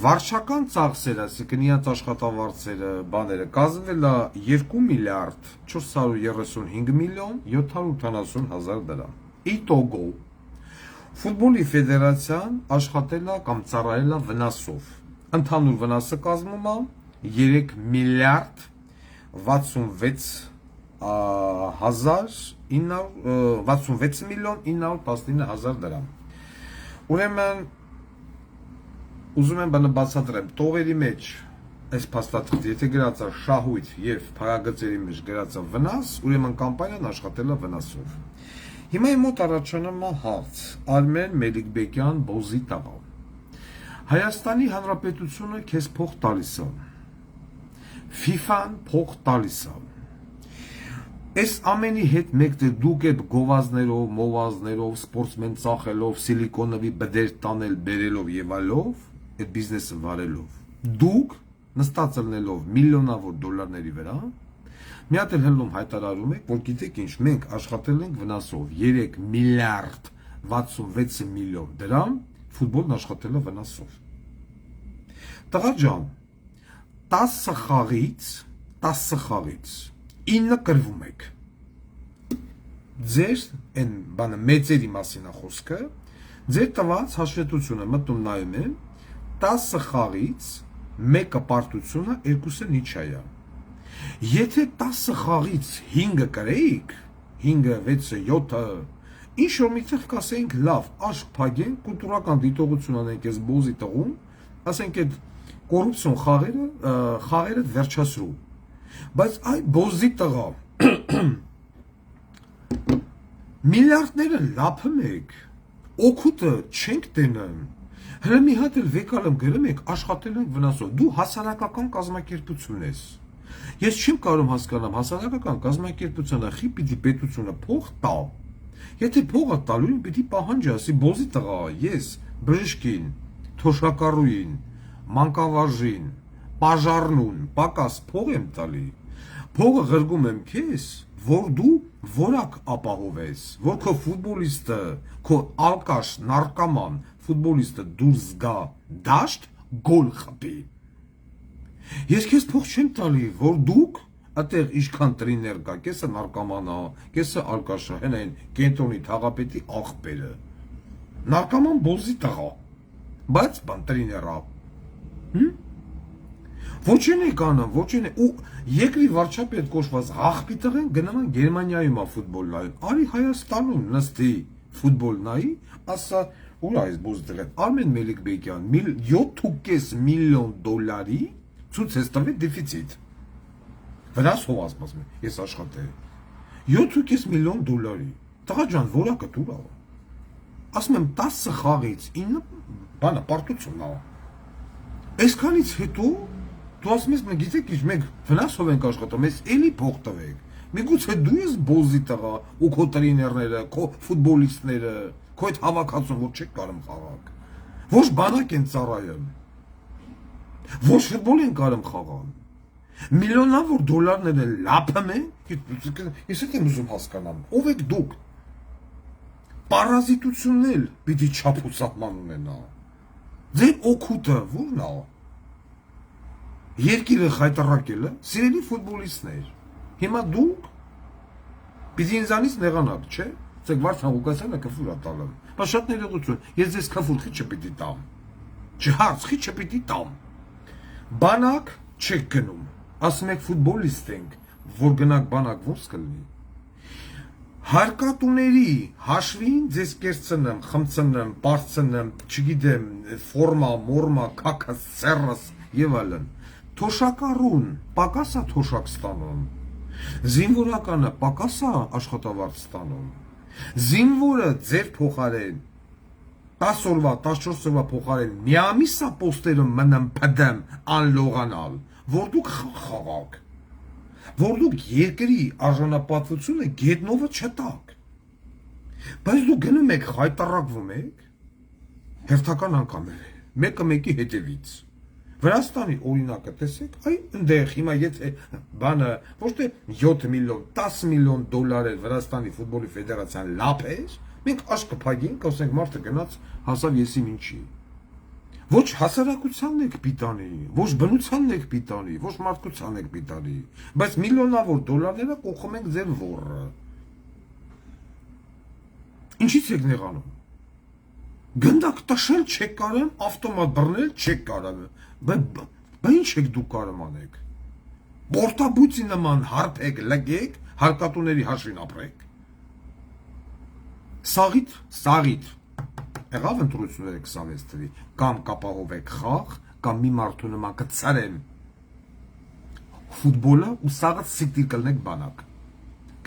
վարչական ծախսերը, այսինքն իրենց աշխատավարձերը, բաները կազմվել է 2 միլիարդ 435 միլիոն 780 հազար դրամ, իտոգո Ֆուտբոլի ֆեդերացիան աշխատել է կամ ծառայել է վնասով։ Ընդհանուր վնասը կազմում է 3 միլիարդ 66 միլիոն 919 հազար դրամ։ Ուրեմն ուզում եմ բանը բացատրեմ, տողերի մեջ այս փաստաթղթը, եթե գրած է շահույթ եւ փակագծերի մեջ գրած է վնաս, ուրեմն կամպանիան աշխատել է վնասով։ Հիմա իմ մոտ առաջանում է հարց, Արմեն Մելիքբեկյան Բոզի տղա։ Հայաստանի Հանրապետությունը քեզ փող տալիս է։ FIFA-ն փող տալիս է։ Այս ամենի հետ մեկտեղ դուք եք գովազներով, մովազներով, սպորտսմեն ծախելով, սիլիկոնովի բդեր տանել, բերելով եւ այլով, այդ բիզնեսը վարելով։ Դուք նստած ելնելով միլիոնավոր դոլարների վրա մի հատ էլ հնում հայտարարում եք, որ գիտեք ինչ, մենք աշխատել ենք վնասով 3 միլիարդ 66 միլիոն դրամ, ֆուտբոլն աշխատել է վնասով։ Տղա ջան, 10 խաղից 9 կրվում եք։ Ձեր այն բանը մեծերի մասին է խոսքը, ձեր տված հաշվետվությունը մտնում նայում եմ, 10 խաղից 1 պարտությունը, 2-ը նիչայա։ Եթե 10 խաղից 5 կրեիք, 5-ը, 6-ը, 7-ը, ինչ որ միտեղ կասեինք լավ, աշկ փագենք, կուլտուրական դիտողություն անենք այս բոզի տղուն, ասենք այդ կոռուպցիոն խաղերը վերջացրու։ Բայց այ բոզի տղա միլիարդները լափում եք, օգուտը չենք տենում։ Հələ մի հատ էլ վեկալում գրում եք աշխատել ենք վնասով։ Դու հասարակական կազմակերպություն ես։ Ես չեմ կարող հասկանամ հասարակական կազմակերպությունը խի պիտի պետությունը փող տա։ Եթե փողը տալու պիտի պահանջի, ասի բոզի տղա, ես բժշկին, թոշակառուին, մանկավարժին, պաժառնուն, պակաս փող եմ տալի։ Փողը ղրգում եմ քեզ, որ դու որակ ապահովես, որ քո ֆուտբոլիստը, քո ալկաշ, նարկոման ֆուտբոլիստը դուրս գա դաշտ գոլ խփի։ Ես քեզ փող չեմ տալի, որ դուք այդտեղ ինչքան տրիներ կա, կեսը նարկոման է, կեսը ալկաշ է, հենային կենտրոնի թաղապետի աղբերը։ Նարկոման բոզի տղա, բայց բան տրիներ է։ Ոչ են եք անում, ոչ են ու երկրի վարչապետ կոչված աղբի տղեն գնում են Գերմանիայում է ֆուտբոլ նայում, արի Հայաստանում նստի ֆուտբոլ նայի, ասա ուր այս բոզ տղեն, Արմեն Մելիքբեկյան 7.5 միլիոն դոլարի ցույց ես տվել դեֆիցիտ։ Վնասով ասում եմ, ես աշխատել 7.5 միլիոն դոլարի։ Տղա ջան, որակը դուր է։ Ասում եմ 10 խաղից 9 բանը պարտություն է։ Այսքանից հետո դու ասում ես, գիտեք ինչ, մենք վնասով ենք աշխատում, ես էլի փող տվեք։ Միգուցե դու ես բոզի տղա ու քո տրեներները, քո ֆուտբոլիստները, քո այդ հավաքածուն որ չեք կարող խաղալ։ Ոչ բանակ են ծառայում։ Ոչ ֆուտբոլ են կարող խաղալ։ Միլիոնավոր դոլարները լափում են, ես այդ եմ ուզում հասկանամ, ով եք դուք։ Պարազիտությունն էլ պիտի չափ ու սահման ունենա։ Ձեր օգուտը ո՞րն է։ Երկիրը խայտարակելը, սիրելի ֆուտբոլիստներ, հիմա դուք պիտի ինձանից նեղանաք, չէ՞, ցեք Վարդան Ղուկասյանը քֆուր է տալում, բայց շատ ներողություն, ես ձեզ քֆուր խի չպիտի տամ, չհարց խի չպիտի տամ, բանակ չեք գնում, ասում եք ֆուտբոլիստ ենք, որ գնաք բանակ ո՞նց կլինի, հարկատուների հաշվին ձեզ կերցնեմ, խմցնեմ, պարցնեմ, չգիտեմ, ֆորմա, մորմա, քաքս, սերրս եւ այլն։ Թոշակառուն պակասա թոշակ ստանում, զինվորականը պակասա աշխատավարձ ստանում, զինվորը ձեր փոխարեն 10 օրվա, 14 օրվա փոխարեն միամիսա պոստերը մնամ փդեմ անլողանալ, որ դուք խաղաք, որ դուք երկրի արժանապատվությունը գետնովը չտաք, բայց դուք գնում եք խայտարակվում եք, հերթական անգամ է, մեկը մեկի հետևից, Վրաստանի օրինակը տեսեք, այ ընդեղ հիմա եթե բանը ոչ թե 7 միլիոն, 10 միլիոն դոլար էր Վրաստանի ֆուտբոլի ֆեդերացիան լափեր, մենք աշկը փագենք, ասենք մարդը գնաց հասավ եսիմ ինչի։ Ոչ հասարակությանն եք պիտանի, ոչ բնությանն եք պիտանի, ոչ մարդկությանն եք պիտանի, բայց միլիոնավոր դոլարները կողում ենք ձեր ոռը։ Ինչից եք նեղանում։ Գնդակ տշել չեք կարեմ, ավտոմատ բռնել չեք կարեմ, բա ինչ եք դուք կարեմ անեք։ Բորտաբույցի նման հարփեք, լգեք, հարկատուների հաշվին ապրեք։ Սաղիթ, եղավ ընտրությունները 26 թվի, կամ կապահովեք խաղ, կամ մի մարդու նման կծարեն ֆուտբոլը ու սաղը սիկտիր կլնեք բանակ։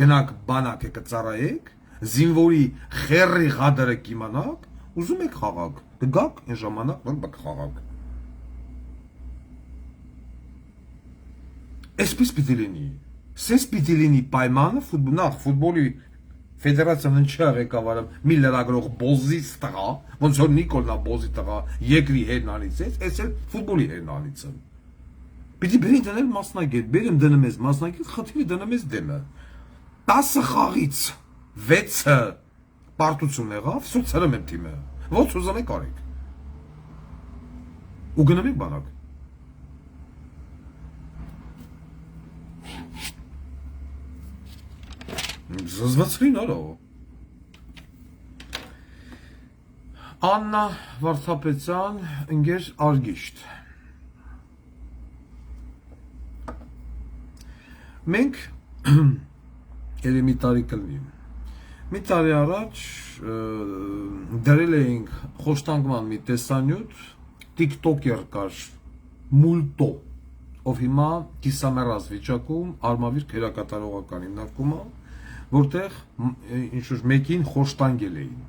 Գնաք բանակ է կծարայեք, զինվորի խերրի ղադրը կիմանաք, ուզում եք խաղաք, կգաք այն ժամանակ, որ կխաղաք։ Այսպես պիտի լինի, սենց պիտի լինի պայմանը նախ ֆուտբոլի ֆեդերացիան ինչի ղեկավարը մի լրագրող բոզից տղա, ոնց որ Նիկոլնա բոզի տղա երկրի հերնանից է, այս էլ ֆուտբոլի հերնանից է։ Պիտի բերի դնել մասնագետ, բերեմ դնում ես մասնագետ, խնդիրը դնում ես դեմը։ 10 խաղից 6-ը պարտություն եղավ, սուտ ցրում եմ թիմը։ Ոնց ուզում եք արեք։ Ու գնում եք բանակ։ Զզվացրին արա։ Աննա Վարդապետյան, ընկեր Արգիշտ։ Մենք ելի մի տարի կլնի։ Մի տարի առաջ դրել էինք խոշտանգման մի տեսանյութ, տիկտոկեր կար մուլտո, ով հիմա կիսամեռած վիճակում արմավիր քերակատարողական հիմնարկում է, որտեղ ինչ-որ մեկին խոշտանգել էին։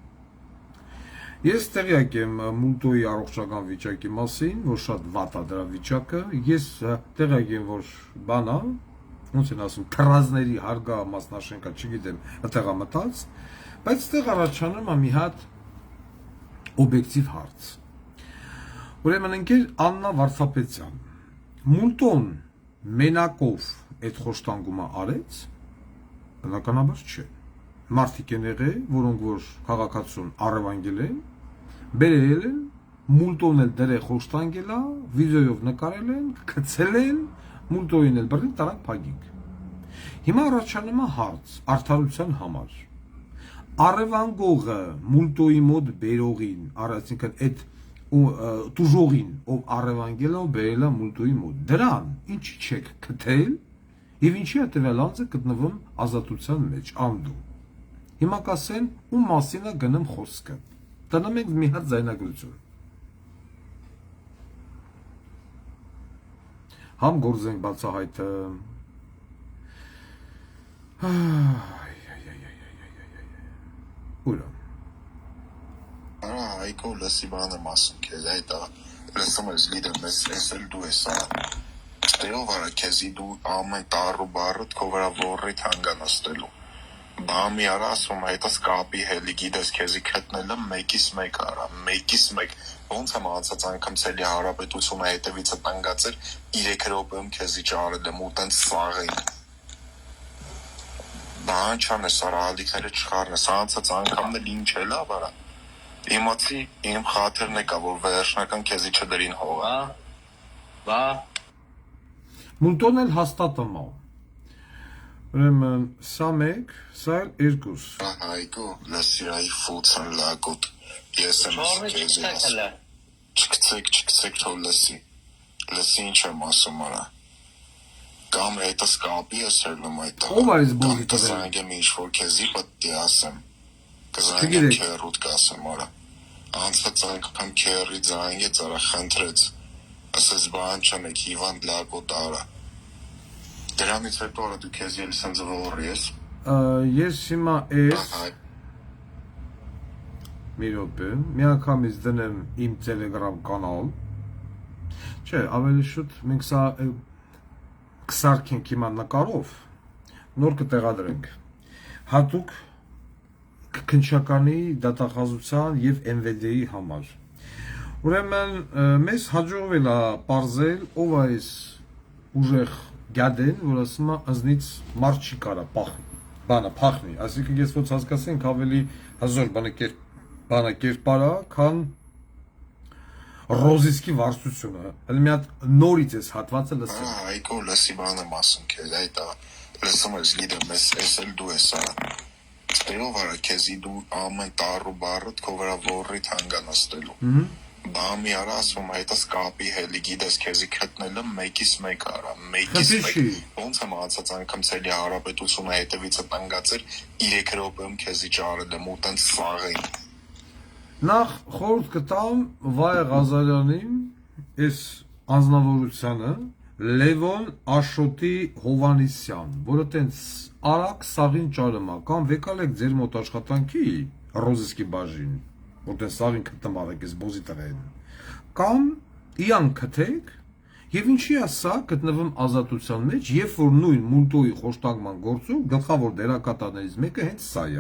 Ես տեղյակ եմ մուլտոյի առողջական վիճակի մասին, որ շատ վատ է դրա վիճակը, ես տեղյակ եմ, որ բանա, ոնց են ասում, քրազների հարգա մասնաշենքա, չգիտեմ, այդտեղ է մտած, բայց այդտեղ առաջանում է մի հատ օբյեկտիվ հարց։ Ուրեմն ընկեր Աննա Վարդապետյան, մուլտոն մենակով այդ խոշտանգումը արեց, բնականաբար չէ։ Մարդիկ են եղել, որոնք որ քաղաքացուն առևանգել են, բերել են, մուլտոն էլ դրե խոշտանգել է, վիդեոյով նկարել են, գցել են, մուլտոյին էլ բռնին տարան փագիկ։ Հիմա առաջանում է հարց արդարության համար։ Առևանգողը մուլտոյի մոտ բերողին, այսինքն այդ տուժողին, ով առևանգել է ու բերել է մուլտոյի մոտ, դրան ինչի չեք գտել եւ ինչի է տվյալ անձը գտնվում ազատության մեջ, անդու։ Հիմա կասեն, ում մասին է գնում խոսքը։ Տնեմ ենք մի հատ ձայնագրություն։ Համ գործ ենք բացահայտը։ Ուրա։
Արա Հայկո լսի բան եմ ասում քեզ, այդ լսում ես լիդը մեզ էսել դու ես ստելով արա քեզի դու ամեն տառու բարդ քո վրա ворրի թանգանստելու։ Բամի արա ասում հետս կապի հելի գիտես քեզի գտնելը 1-ից 1 արա, 1-ից 1 ոնց եմ անցած անգամ ցելի հարաբերությունը հետևից տանգածեր 3 րոպեում քեզի ճարել եմ ու տենց սաղին։ Բան չան է սարալիքները չխառնես, անցած անգամն էլ ինչ է լավ արա։ Իմացի իմ խաթրն է կա, որ վերջնական քեզի չդրին հողը։ Բա։
Մուլտոն էլ հաստատում է։ Ուրեմն սա 1, սա 2։
Հայկո լսիրայի ֆուցն լագոտ։ Ես եմ քեզի ասում։ Չկցեք թող լսի։ Լսի ինչ եմ ասում արա։ Կամ հետս կապի ես հելում այդ։
Ո՞վ է այս բողի տղեն։
Կզանգեմ ինչ-որ քեզի պետք է ասեմ։ Կզանգեմ քերուտ կասեմ արա։ Անցած անգամ քերի զանգեց արա խնդրեց։ Ասես բան չանեք հիվանդ լագոտ արա։ Դրանից հետո արա դու քեզ ելի սենց ողորի ես։
Ես հիմա ես մի րոպե, մի անգամից դնեմ իմ Telegram կանալ։ Չէ, ավելի շուտ մենք սա կսարքենք հիմա նկարով, նոր կտեղադրենք։ Հատուկ քննչականի դատախազության եւ MVD-ի համար։ Ուրեմն մեզ հաջողվել է պարզել ով է այս ուժեղ գադեն, որ ասում է ազնից մարդ չի կարա փախնի, այսինքն ես ոնց հասկացենք ավելի հազար բանը կերպարա, քան ռոզիսկի վարչությունը։ Հələ մի հատ նորից էս հատվածը լսեմ։
Հայկո լսի բան եմ ասում քեզ, այդ լսում ես լիդը մեզ էսել դու ես արա։ Ստելով արա քեզի դու ամեն տառու բարդ քո վրա ворրի թանգանստելու։ Բամի արա ասում հետս կապի հելի գիտես քեզի գտնելը 1-ից 1 արա, 1-ից 1 ոնց եմ անցած անգամ ցելի հարաբերությունը հետևից տանգածեր 3 րոպեում քեզի ճարել եմ ու տենց սաղին։
Նախ խորհուրդ կտամ Վայե Ղազարյանին այս անձնավորությանը Լևոն Աշոտի Հովանիսյան, որը տենց արագ սաղին ճարում է, կամ վեկալեք ձեր մոտ աշխատանքի ռոզիսկի բաժին, որ տենց սաղին գտնում արեք այս բոզի տղեն, կամ իան գտեք եւ ինչի է սա գտնվում ազատության մեջ, երբ որ նույն մուլտոյի խոշտանգման գործում գլխավոր դերակատարներից մեկը հենց սա է։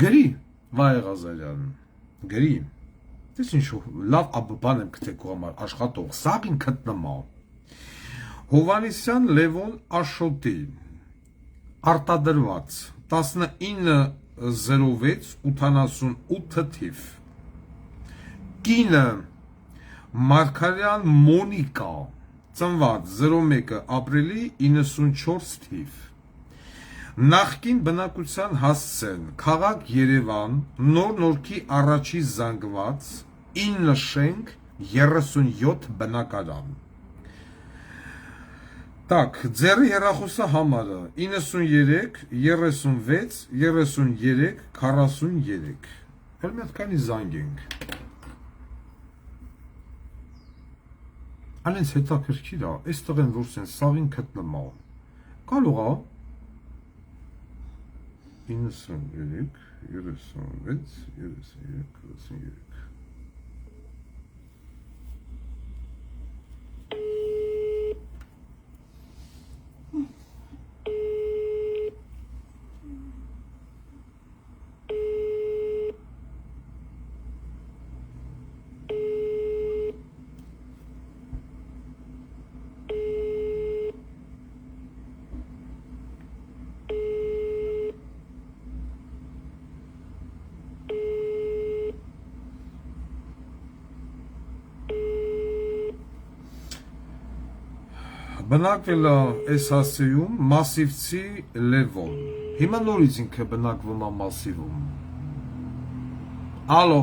Գրի Վայե Ղազարյան, գրի, դες ինչ լավ բան եմ գտեք քո համար աշխատող, սաղին գտնում է։ Հովանիսյան Լևոն Աշոտի արտադրված 190688 թիվ կինը Մարգարյան Մոնիկա ծնված 01 ապրիլի 94 թիվ նախկին բնակության հասցեն քաղաք Երևան նոր նորքի առաջի զանգված 9 շենք 37 բնակարան Так, ձեռի հեռախոսը համարը 93 36 33 43 Հələ մի հատ քանի զանգենք Անենց հետաքրքիր է, այս տղեն որ սեն սաղին գտնում է կարող է 93 36 33 43 Բնակվել է այս հասցեում մասիվցի Լևոն։ Հիմա նորից ինքը բնակվում է մասիվում։ Ալո։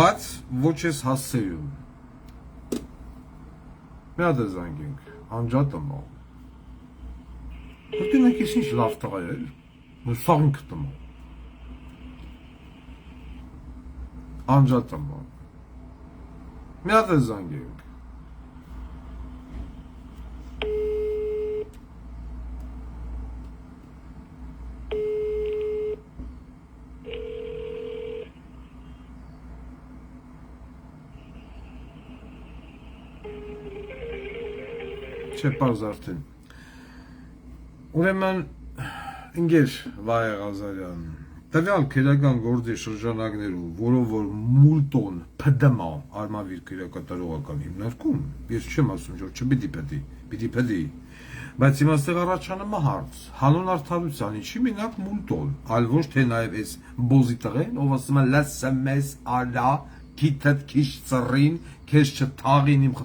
Բայց ոչ այս հասցեում։ Մի հատ է զանգենք, անջատը մա։ Հրտինակ ես ինչ լավ տղա էր, սաղին կտմա։ Անջատը մա։ Մի հատ է զանգենք։ Չէ, պարզ արդեն։ Ուրեմն, ինգեր Վայե Ղազարյան, տվյալ քրեական գործի շրջանակներում, որով որ մուլտոն ՊԴՄ արմավիր քրեակատարողական հիմնարկում, ես չեմ ասում, որ չպիտի փդի, բայց իմաստեղ առաջանում է հարց, հանուն արդարության, ինչի մենակ մուլտոն, այլ ոչ թե նաև այս բոզի տղեն, ով ասում է լսը մեզ արա, գիտդ քիչ ծռին, քեզ չթաղին իմ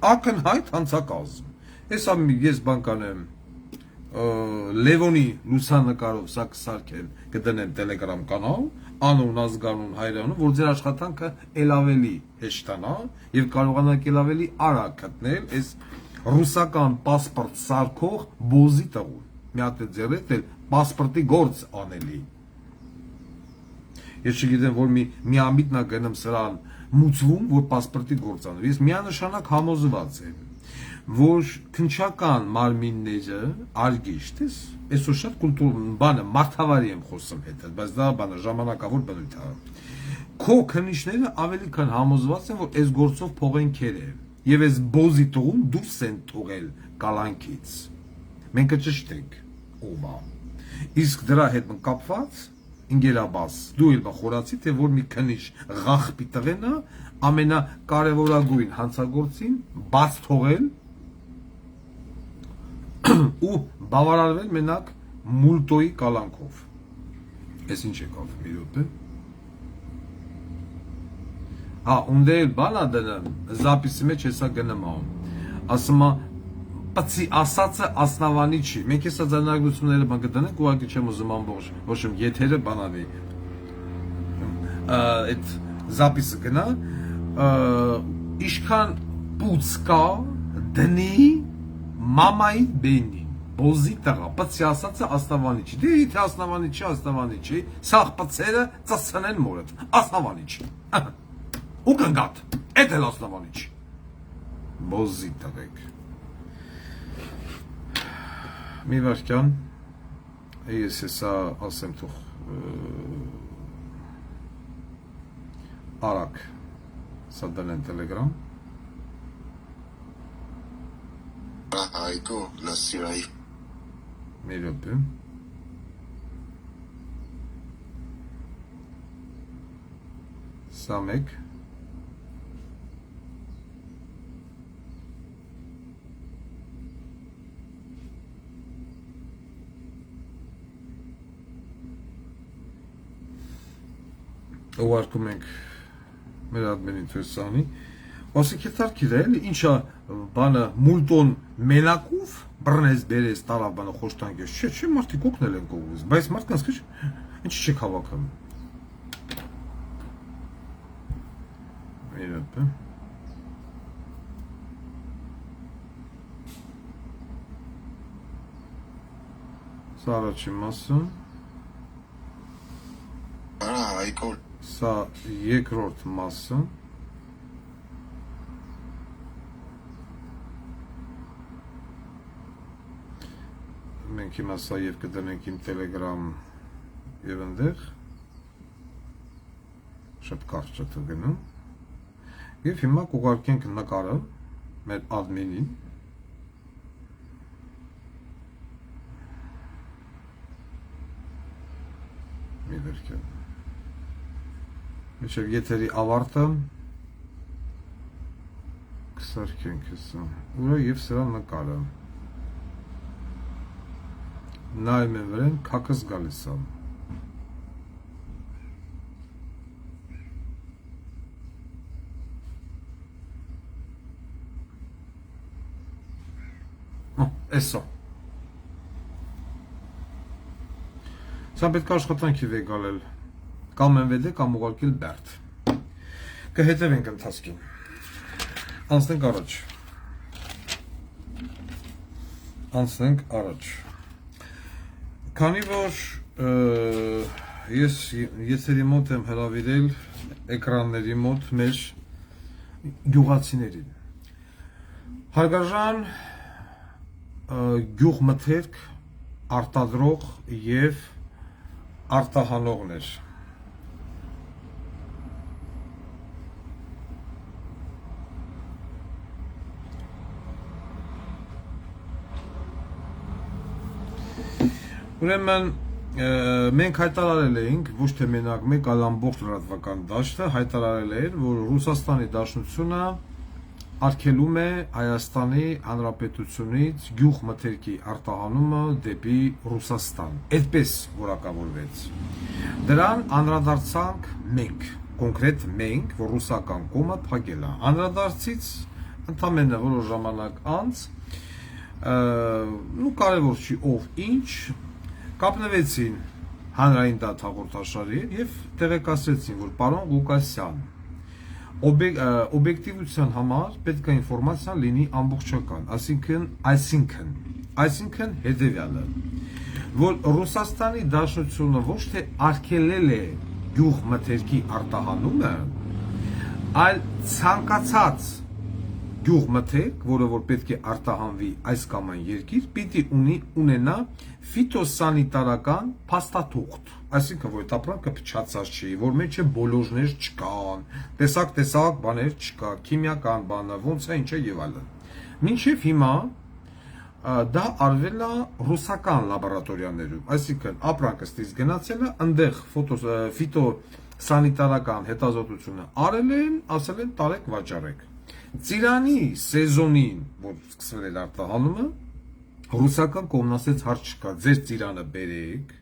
ակնհայտ հանցակազմ։ Ես բան կանեմ Լևոնի լուսանկարով սա կսարքեմ, կդնեմ Telegram կանալ, անուն, ազգանուն, հայրանուն, որ ձեր աշխատանքը ել ավելի հեշտանա եւ կարողանաք ել ավելի արագ գտնել այս ռուսական պասպորտ սարքող բոզի տղուն։ Մի հատ է ձեռդ էլ պասպորտի գործ անելի։ Ես չգիտեմ, որ մի ամիտնա գնամ սրան մուծվում, որ պասպորտի գործ անել։ Ես միանշանակ համոզված եմ, որ քնչական մարմինները արգիշտ ես, այսօր շատ կուլտուր բանը մարդավարի եմ խոսում հետ, բայց դա բանը ժամանակավոր բնույթ է։ Քո քննիչները ավելի քան համոզված են, որ այս գործով փողեն քեր է, եւ այս բոզի տղուն դուրս են թողել կալանքից։ Մենք ճշտենք ով է։ Իսկ դրա հետ կապված ինգերաբաս, դու էլ խորացի, թե որ մի քնիչ ղախպի տղենա ամենակարևորագույն հանցագործին բաց թողել ու բավարարվել մենակ մուլտոյի կալանքով։ Ես ինչ եկավ մի րոպե։ Ունդե էլ բանա դնեմ, զապիսի մեջ հեսա գնեմ ասում պծի ասածը ասնավանի չի։ Մենք հեսա ձայնագրությունները բան կդնենք, ուղղակի չեմ ուզում ամբողջ, ոչ իմ եթերը բանավի։ Այդ զապիսը գնա, իշքան պուծ կա դնի մամայի բենին, բոզի տղա, պծի ասածը ասնավանի չի։ Դե եթե ասնավանի չի, սաղ պծերը ծծնեն մորդ, ասնավանի չի։ Ու կնգատ, էդ էլ ասնավանի չի։ Բոզի տղեք։ Մի վարքյան, ես հեսա ասեմ թող արակ, սա դնեն Telegram։
Այգո լասիրայի։
Մի րոպե։ Սա մեկ։ Ուղարկում ենք մեր admin ինտերեսանի, ասեք եթար կիրել, ինչա բանը մուլտոն մենակով բրնես բերես տարավ բանը խոշտանք ես, չէ, մարդիկ օգնել են կողուզ, բայց մարդկանց քիչ, ինչ չեք հավաքում։ Իրապե։ Սա առաջի մասը։
Այգո
Սա երկրորդ մասը։ մենք հիմա սա եւ կդնենք իմ Telegram եւ այնտեղ շատ կարճ է գնում եւ հիմա կուղարկենք նկարը մեր admin-ին մի վերքան Միշտ եթերի ավարտը կսարքենք հեսա ուրը եւ սրա նկարը նայում եմ վրան քակս գալիս է Էսա Սա պետք է աշխատանքի վե գալել Կամ են վեդե, կամ ուղարկել բերդ Կհետևենք ընթացքին Անցնենք առաջ Քանի որ ես եթերի մոտ եմ հրավիրել էկրանների մոտ մեր գյուղացիներին Հարգարժան գյուղմթերք արտադրող եւ արտահանողներ Ուրեմն մենք հայտարարել էինք ոչ թե մենակ մեկ այլ ամբողջ լրատվական դաշտը հայտարարել էր որ Ռուսաստանի Դաշնությունը արգելում է Հայաստանի Հանրապետությունից գյուղմթերքի արտահանումը դեպի Ռուսաստան այդպես որակավորվեց Դրան անդրադարձանք մենք կոնկրետ մենք որ ռուսական կողմը փակել է անդրադարձից ընդամենը որոշ ժամանակ անց ու կարևոր չի ով ինչ Կապնվեցին հանրային դատ հաղորդաշարի եւ տեղեկացրեցին, որ պարոն Ղուկասյան օբյեկտիվության համար պետք է ինֆորմացիան լինի ամբողջական, այսինքն հետեւյալը, որ Ռուսաստանի Դաշնությունը ոչ թե արգելել է գյուղմթերքի արտահանումը, այլ ցանկացած գյուղմթերք, որը որ պետք է արտահանվի այս կամ այն երկիր, պիտի ունենա ֆիտոսանիտարական փաստաթուղթ, այսինքն որ այդ ապրանքը փչացած չի, որ մեջը բոլոժներ չկան, տեսակ բաներ չկա, քիմիական բանը, ոնց է, ինչ է եւ այլն։ Մինչեւ հիմա դա արվել է ռուսական լաբորատորիաներում, այսինքն ապրանքը ստից գնացել է, այնտեղ ֆիտոսանիտարական հետազոտությունը արել են, ասել են տարեք վաճառեք։ Ծիրանի սեզոնին, որ սկսվել էր արտահանումը, ռուսական կողմն ասեց հարց չկա, ձեր ծիրանը բերեք,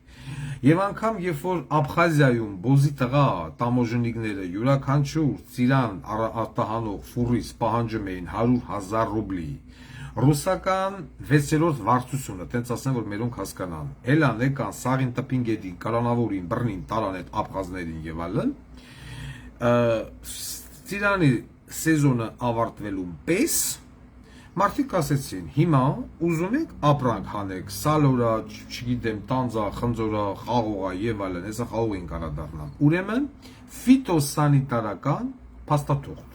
եւ անգամ երբ որ Աբխազիայում բոզի տղա տամոժնիկները յուրաքանչյուր ծիրան արտահանող ֆուրից պահանջում էին 100,000 ռուբլի, ռուսական 6-րդ վարչությունը, տենց ասեն, որ մերոնք հասկանան, հելան եկան սաղին տպին գետին, կալանավորին, բռնին, տարան այդ աբխազներին եւ այլն, ծիրանի սեզոնը ավարտվելուն պես մարդիկ ասեցին հիմա ուզում եք ապրանք հանեք սալորա, չգիտեմ, տանձա, խնձորա, խաղողա եւ այլն, հեսա խաղողին կանադառնան։ Ուրեմն ֆիտոսանիտարական փաստաթուղթ։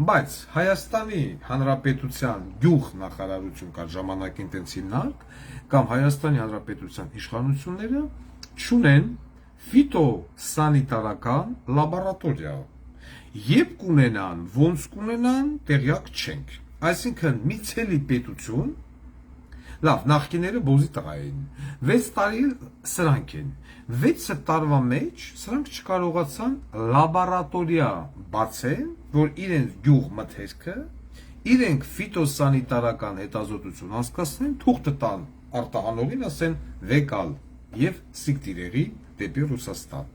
Բայց Հայաստանի Հանրապետության գյուղ նախարարություն կար ժամանակին տենց հիմնարկ կամ Հայաստանի Հանրապետության իշխանությունները չունեն ֆիտոսանիտարական լաբորատորիա։ Եվ կունենան, ոնց կունենան, տեղյակ չենք։ Այսինքն մի ցելի պետություն, լավ, նախկիները բոզի տղա էին, 6 տարի սրանք են, 6 տարվա մեջ սրանք չկարողացան լաբորատորիա բացեն, որ իրենց գյուղ մթերքը, իրենք ֆիտոսանիտարական հետազոտություն անցկացնեն, թուղթը տան արտահանողին, ասեն վեկալ եւ սիկտիրերի դեպի Ռուսաստան։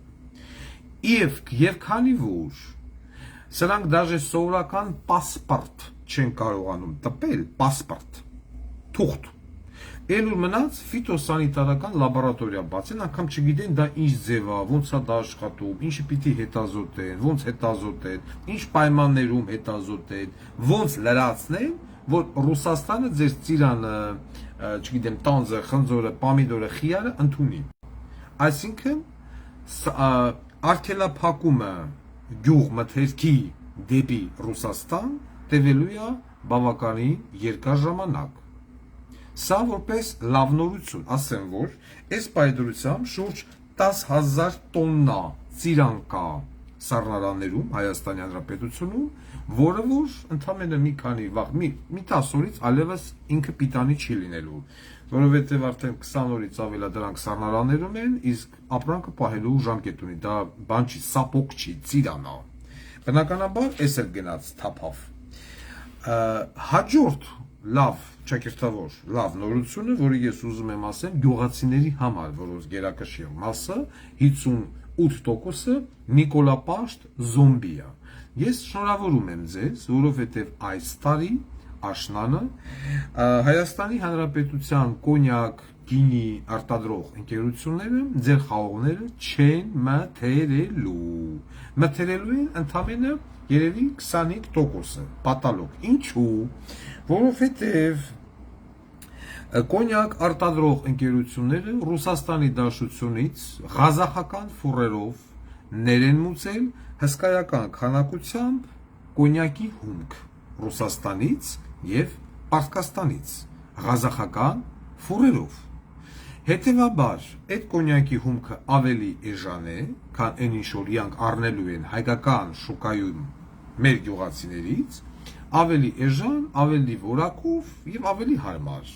Եվ քանի որ Սրանք դաժե սովորական պասպորտ չեն կարողանում տպել, պասպորտ, թուղթ։ Էլուր մնաց ֆիտոսանիտարական լաբորատորիա բացեն, անգամ չգիտեն դա ինչ ձև է, ոնց է դա աշխատում, ինչը պիտի հետազոտեն, ոնց հետազոտեն, ինչ պայմաններում հետազոտեն, ոնց լրացնեն, որ Ռուսաստանը ձեր ծիրանը, չգիտեմ, տանձը, խնձորը, պամիդորը, խիարը ընդունի։ Այսինքն արգելափակումը գյուղ մթերքի դեպի Ռուսաստան տևելու է բավականին երկար ժամանակ։ Սա որպես լավ նորություն, ասեմ, որ այս պայդրությամբ շուրջ 10,000 տոննա ծիրան կա սառնարաններում Հայաստանի Հանրապետությունում, որը որ ընդամենը մի քանի վաղ, մի 10 օրից այլևս ինքը պիտանի չի լինելու, որովհետև արդեն 20 օրից ավելա դրանք սառնարաններում են, իսկ ապրանքը պահելու ժամկետ ունի, դա բան չի, սապոկ չի, ծիրան է։ Բնականաբար էս էլ գնաց թափավ։ Հաջորդ լավ ճակերտավոր լավ նորությունը, որը ես ուզում եմ ասեմ գյուղացիների համար, որոնց գերակշիռ մասը 58%-ը Նիկոլապաշտ զոմբի է։ Ես շնորհավորում եմ ձեզ, որովհետև այս տարի աշնանը Հայաստանի Հանրապետության կոնյակ գինի արտադրող ընկերությունները ձեր խաղողները չեն մթերելու են ընդամենը երևի 25%-ը պատալոգ։ Ինչու՞։ Որովհետև կոնյակ արտադրող ընկերությունները Ռուսաստանի Դաշնությունից ղազախական ֆուրերով ներեն մուծել հսկայական քանակությամբ կոնյակի հումք Ռուսաստանից եւ Պարսկաստանից ղազախական ֆուրերով։ Հետևաբար, այդ կոնյակի հումքը ավելի էժան է, քան այն ինչ որ իրանք առնելու են հայկական շուկայում մեր գյուղացիներից, ավելի էժան, ավելի որակով եւ ավելի հարմար։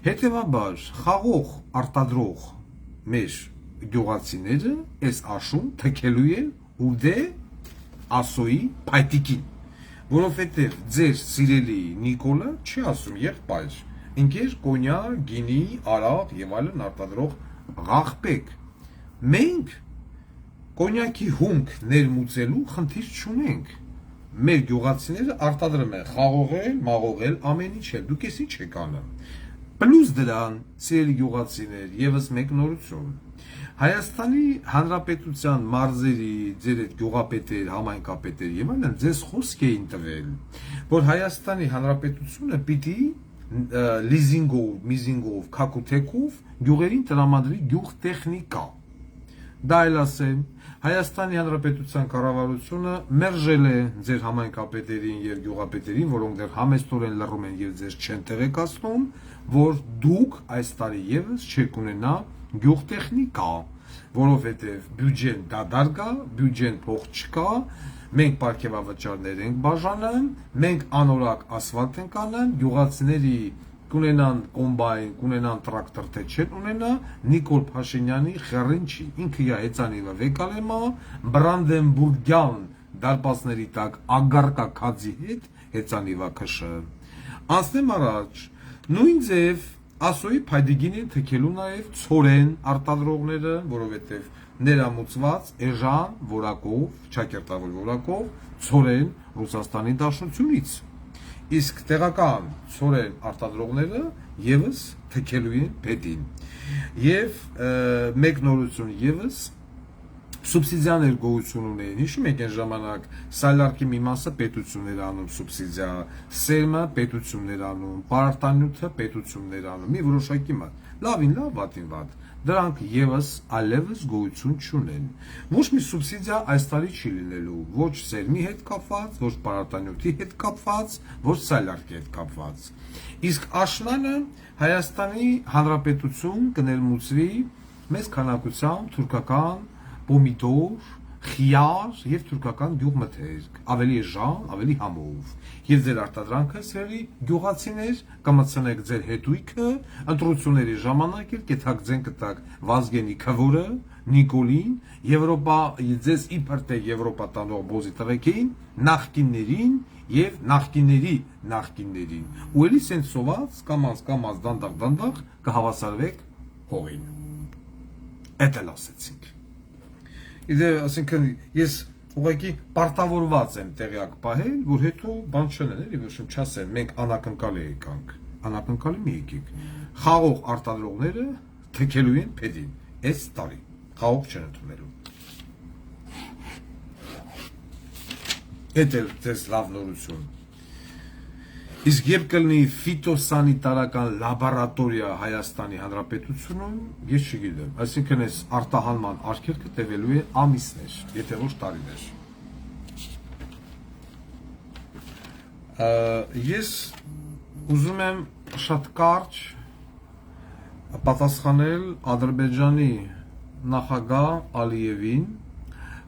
Հետևաբար, խաղող արտադրող մեր գյուղացիները այս աշուն թքելու են ու դե ասոյի փայտիկին, որովհետեւ ձեր սիրելի Նիկոլը չի ասում եղբայր, ընկեր կոնյակ, գինի, արաղ եւ այլն արտադրող ղախպեկ։ Մենք կոնյակի հումք ներմուծելու խնդիր չունենք։ Մեր գյուղացիները արտադրում են խաղողել, մաղողել, ամեն ինչ է, դուք էս ինչ եք անում։ Պլյուս դրան, սիրելի գյուղացիներ, եւս մեկ նորություն։ Հայաստանի Հանրապետության մարզերի ձեր այդ գյուղապետեր, համայնքապետեր եւ այլն ձեզ խոսք էին տվել, որ Հայաստանի Հանրապետությունը պիտի լիզինգով, միզինգով, քակութեկով գյուղերին տրամադրի գյուղտեխնիկա։ Դա էլ ասեմ, Հայաստանի Հանրապետության կառավարությունը մերժել է ձեր համայնքապետերին եւ գյուղապետերին, որոնք դեռ համեստորեն լռում են եւ ձեզ չեն տեղեկացնում, որ դուք այս տարի եւս չեք ունենա գյուղտեխնիկա, որովհետեւ բյուջեն դադար կա, բյուջեն փող չկա, մենք պարգևավճարներ ենք բաժանում, մենք անորակ ասֆալտ ենք անում, գյուղացիների կունենան կոմբայն, կունենան տրակտոր թե չեն ունենա, Նիկոլ Փաշինյանի խեռին չի, ինքը իա հեծանիվա վեկալեմա, Բրանդենբուրգյան դարպասների տակ ագարկա քածի հետ հեծանիվա քշը։ Անցնեմ առաջ, նույն ձև ասոյի փայդիգին են թքելու նաև ցորեն արտադրողները, որովհետև ներամուծված էժան որակով, ճակերտավոր որակով ցորեն Ռուսաստանի Դաշնությունից։ Իսկ տեղական ցորեն արտադրողները եւս թքելու են փեդին։ Եվ մեկ նորություն եւս սուբսիդիաներ գոյություն ունեն։ Հիշում եք այն ժամանակ սալարկի մի մասը պետություններ անում սուբսիդիա, սերմը պետություններ անում, պարարտանյութը պետություններ անում, մի որոշակի մաս։ Լավին լավ, վատին վատ։ Դրանք եւս այլևս գոյություն չունեն։ Ոչ մի սուբսիդիա այս տարի չի լինելու, ոչ սերմի հետ կապված, ոչ պարարտանյութի հետ կապված, ոչ սալարկի հետ կապված։ Իսկ աշնանը Հայաստանի Հանրապետություն կներմուծվի մեծ քանակությամբ թուրքական պոմիդոր, խիար եւ թուրքական գյուղմթերք, ավելի էժան, ավելի համով։ Եվ ձեր արտադրանքը սերի գյուղացիներ կմցնեք ձեր հետույքը, ընտրությունների ժամանակ էլ կթակձեն կտակ Վազգենի քվորը, Նիկոլին, Եվրոպա, ձեզ իբր թե Եվրոպա տանող բոզի տղեկին, նախկիններին եւ նախկիններին։ Ու էլի սենց սոված կամած դանդաղ կհավասարվեք հողին։ Էդ էլ ասեցինք։ Իդե, ասենքն ես ուղղակի պարտավորված եմ տեղյակ պահել, որ հետո բան չլներ, էլի ոչ չասեն, մենք անակնկալի եկանք, անակնկալի մի եկեք։ Խաղող արտադրողները թքելու են փեդին, այս տարի խաղող չեն ընդունելու։ Էդ էլ դες լավ նորություն։ Իսկ երբ կլինի ֆիտոսանիտարական լաբորատորիա Հայաստանի Հանրապետությունում, ես չգիտեմ, այսինքն այս արտահանման արգելքը տևելու է ամիսներ, եթե ոչ տարիներ։ Ես ուզում եմ շատ կարճ պատասխանել Ադրբեջանի նախագահ Ալիևին,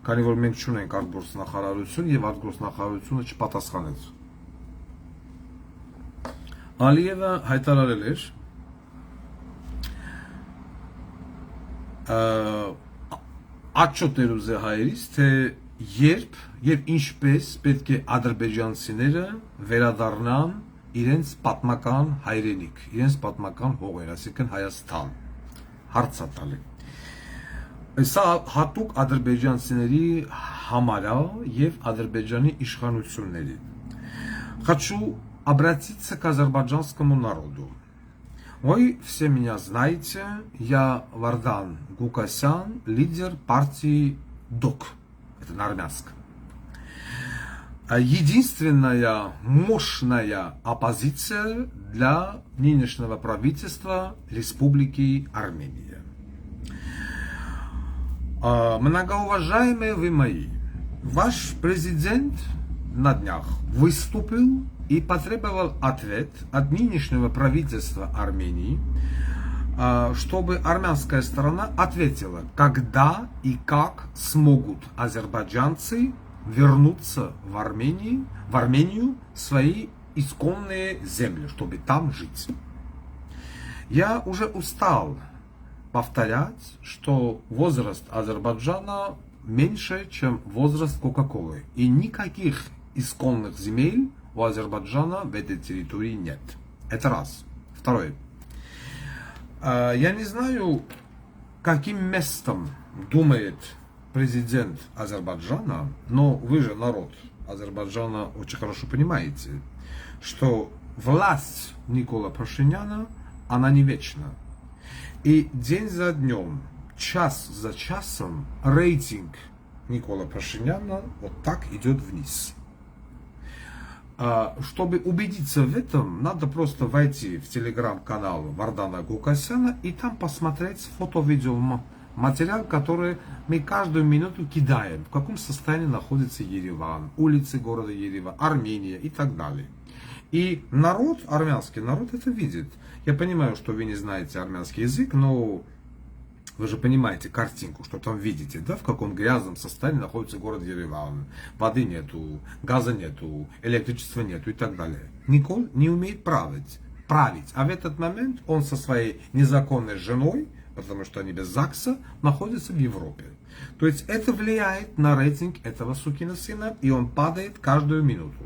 քանի որ մենք չունենք արտգործնախարարություն եւ արտգործնախարարությունը չպատասխանեց։ Ալիևը հայտարարել էր աչոտ է հայերից, թե երբ եւ ինչպես պետք է ադրբեջանցիները վերադառնան իրենց պատմական հայրենիք, իրենց պատմական հողեր, այսինքն Հայաստան, հարցա տալի։ Սա հատուկ ադրբեջանցիների համար է եւ Ադրբեջանի իշխանությունների։ Хочу обратиться к азербайджанскому народу. Вы все меня знаете, я Вардан Гукасян, лидер партии ДОК, это на армянском. Единственная мощная оппозиция для нынешнего правительства Республики Армения. Многоуважаемые вы мои, ваш президент на днях выступил и потребовал ответ от нынешнего правительства Армении, чтобы армянская сторона ответила, когда и как смогут азербайджанцы вернуться в Армению в свои исконные земли, чтобы там жить. Я уже устал повторять, что возраст Азербайджана меньше, чем возраст Кока-Колы. И никаких исконных земель у Азербайджана в этой территории нет. Это раз. Второе. Я не знаю, каким местом думает президент Азербайджана, но вы же народ Азербайджана очень хорошо понимаете, что власть Никола Пашиняна, она не вечна. И день за днем, час за часом рейтинг Никола Пашиняна вот так идет вниз. Чтобы убедиться в этом, надо просто войти в телеграм-канал Вардана Гукасяна и там посмотреть фото-видео материал, который мы каждую минуту кидаем, в каком состоянии находится Ереван, улицы города Ереван, Армения и так далее. И народ, армянский народ это видит. Я понимаю, что вы не знаете армянский язык, но вы же понимаете картинку, что там видите, да, в каком грязном состоянии находится город Ереван. Воды нету, газа нету, электричества нету и так далее. Никол не умеет править. А в этот момент он со своей незаконной женой, потому что они без ЗАГСа, находятся в Европе. То есть это влияет на рейтинг этого сукина сына, и он падает каждую минуту.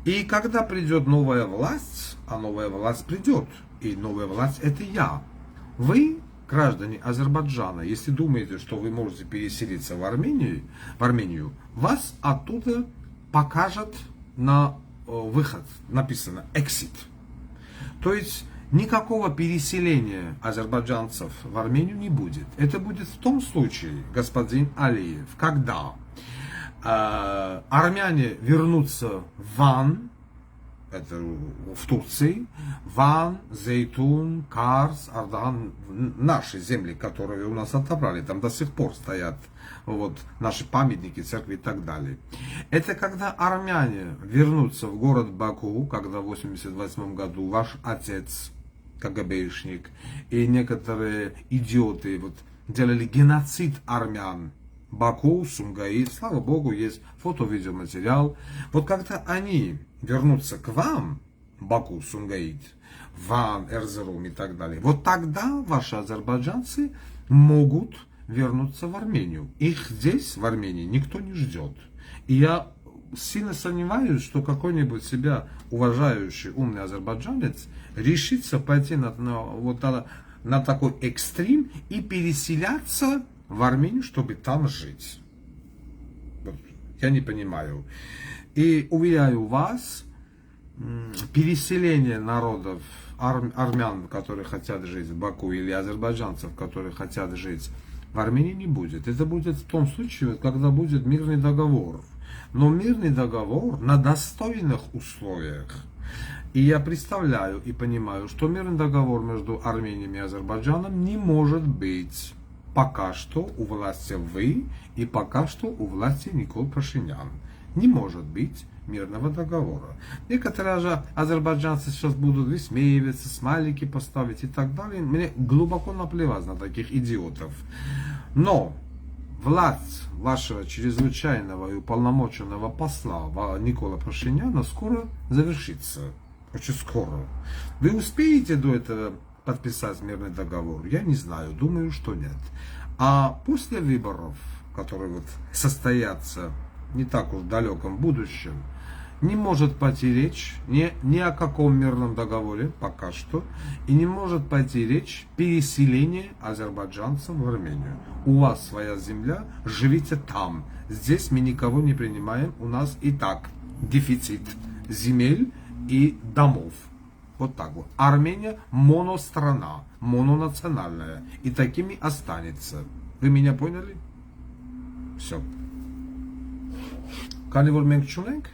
И когда придет новая власть, а новая власть придет, и новая власть это я, вы, граждане Азербайджана, если думаете, что вы можете переселиться в Армению, вас оттуда покажут на выход, написано exit. То есть никакого переселения азербайджанцев в Армению не будет. Это будет в том случае, господин Алиев, когда армяне вернутся в Ван, это в Турции, Ван, Зейтун, Карс, Ардан, наши земли, которые у нас отобрали, там до сих пор стоят вот, наши памятники, церкви и так далее. Это когда армяне вернутся в город Баку, когда в 1988 году ваш отец, КГБшник, и некоторые идиоты вот, делали геноцид армян, Баку, Сумгаит, слава богу, есть фото-видеоматериал. Вот когда они вернутся к вам, Баку, Сумгаит, Ван, Эрзерум и так далее, вот тогда ваши азербайджанцы могут вернуться в Армению. Их здесь, в Армении, никто не ждет. И я сильно сомневаюсь, что какой-нибудь себя уважающий умный азербайджанец решится пойти на такой экстрим и переселяться в Армению, чтобы там жить. Я не понимаю. И уверяю вас, переселение народов, армян, которые хотят жить в Баку, или азербайджанцев, которые хотят жить в Армении, не будет. Это будет в том случае, когда будет мирный договор. Но мирный договор на достойных условиях. И я представляю и понимаю, что мирный договор между Арменией и Азербайджаном не может быть пока что у власти вы и пока что у власти Никол Пашинян. Не может быть мирного договора. Некоторые же азербайджанцы сейчас будут высмеиваться, смайлики поставить и так далее. Мне глубоко наплевать на таких идиотов. Но власть вашего чрезвычайного и уполномоченного посла Никола Пашиняна скоро завершится. Очень скоро. Вы успеете до этого подписать мирный договор? Я не знаю, думаю, что нет. А после выборов, которые вот состоятся не так уж в далеком будущем, не может пойти речь ни о каком мирном договоре пока что, и не может пойти речь переселения азербайджанцев в Армению. У вас своя земля, живите там. Здесь мы никого не принимаем, у нас и так дефицит земель и домов. Вот так вот. Армения монострана, мононациональная, и такими останется. Вы меня поняли? Все. Քանի որ մենք չունենք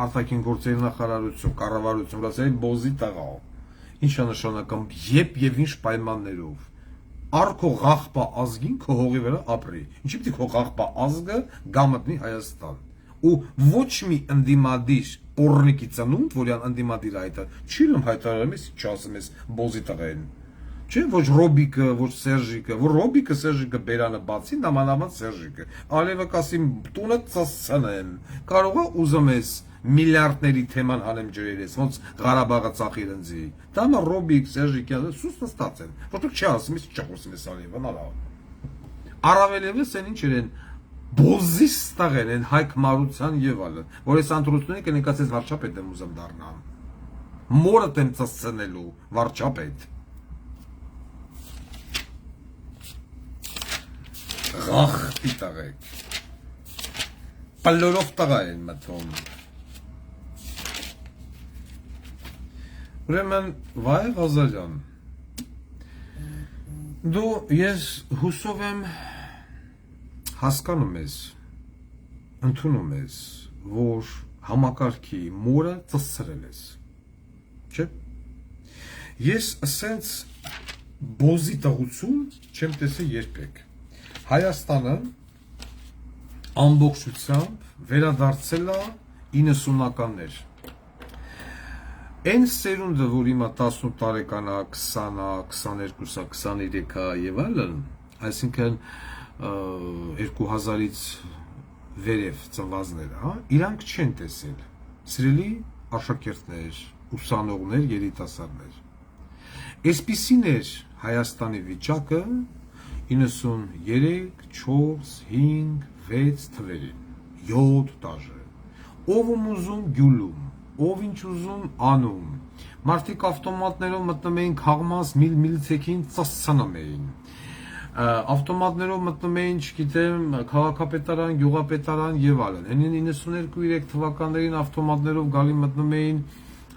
արտաքին գործերի նախարարություն, կառավարություն, ասել բոզի տղա։ Ինչ է նշանակում եւ ինչ պայմաններով։ Արքո ղախպա ազգին քո հողի վրա ապրի։ Ինչի՞ պիտի քո ղախպա ազգը գամտնի Հայաստան։ Ու ոչ մի ընդդիմադիր օրնիկի ծնունդ, որյան ընդդիմադիր այդը, չի լում հայտարարում ես, չասում ես բոզի տղային։ Չէ, ոչ Ռոբիկը, ոչ Սերժիկը, որ Ռոբիկը, Սերժիկը բերանը բացի, նամանավան Սերժիկը։ Ալևը կասին տունը ծածցնեմ։ Կարող է ուզում ես միլիարդների թեման հանեմ ջրերես, ոնց Ղարաբաղը ծախիր ընձի։ Դա Ռոբիկ, Սերժիկյանը սուս նստած են։ Որտեղ չասում ես, չխոսում ես Ալևը, նալա։ Առավել եւս են ինչ են բոզի ստաղեն են հայք մարության եւ այլն, որ այս ընտրությունները կնկատես վարչապետ եմ ուզում դառնամ։ Մորը դեմ ծածցնելու վարչապետ։ Ղախ պիտաղեք, պալորով տղա են մտում, ուրեմն վայ Ղազարյան, դու ես հուսով եմ հասկանում ես, ընդունում ես, որ համակարգի մորը ծծրել ես, չէ, ես ասենց բոզի տղություն չեմ տեսել երբեք, Հայաստանը ամբողջությամբ վերադարձել է 90-ականներ։ Այն սերունդը, որ հիմա 18 տարեկան է, 20 է, 22 է, 23 է եւ այլն, այսինքն 2000-ից վերև ծնվածները, հա, իրանք չեն տեսել։ Սիրելի աշակերտներ, ուսանողներ, երիտասարդներ։ Այսպիսին էր Հայաստանի վիճակը 93, 4, 5, 6 թվերին, 7 դաժե, ով ուզում գյուլում, ով ինչ ուզում անում, մարդիկ ավտոմատներով մտնում էին քաղմաս միլիցեքին ծծցնում էին, ավտոմատներով մտնում էին, չգիտեմ, քաղաքապետարան, գյուղապետարան եւ այլն, 92-3 թվականներին ավտոմատներով գալի մտնում էին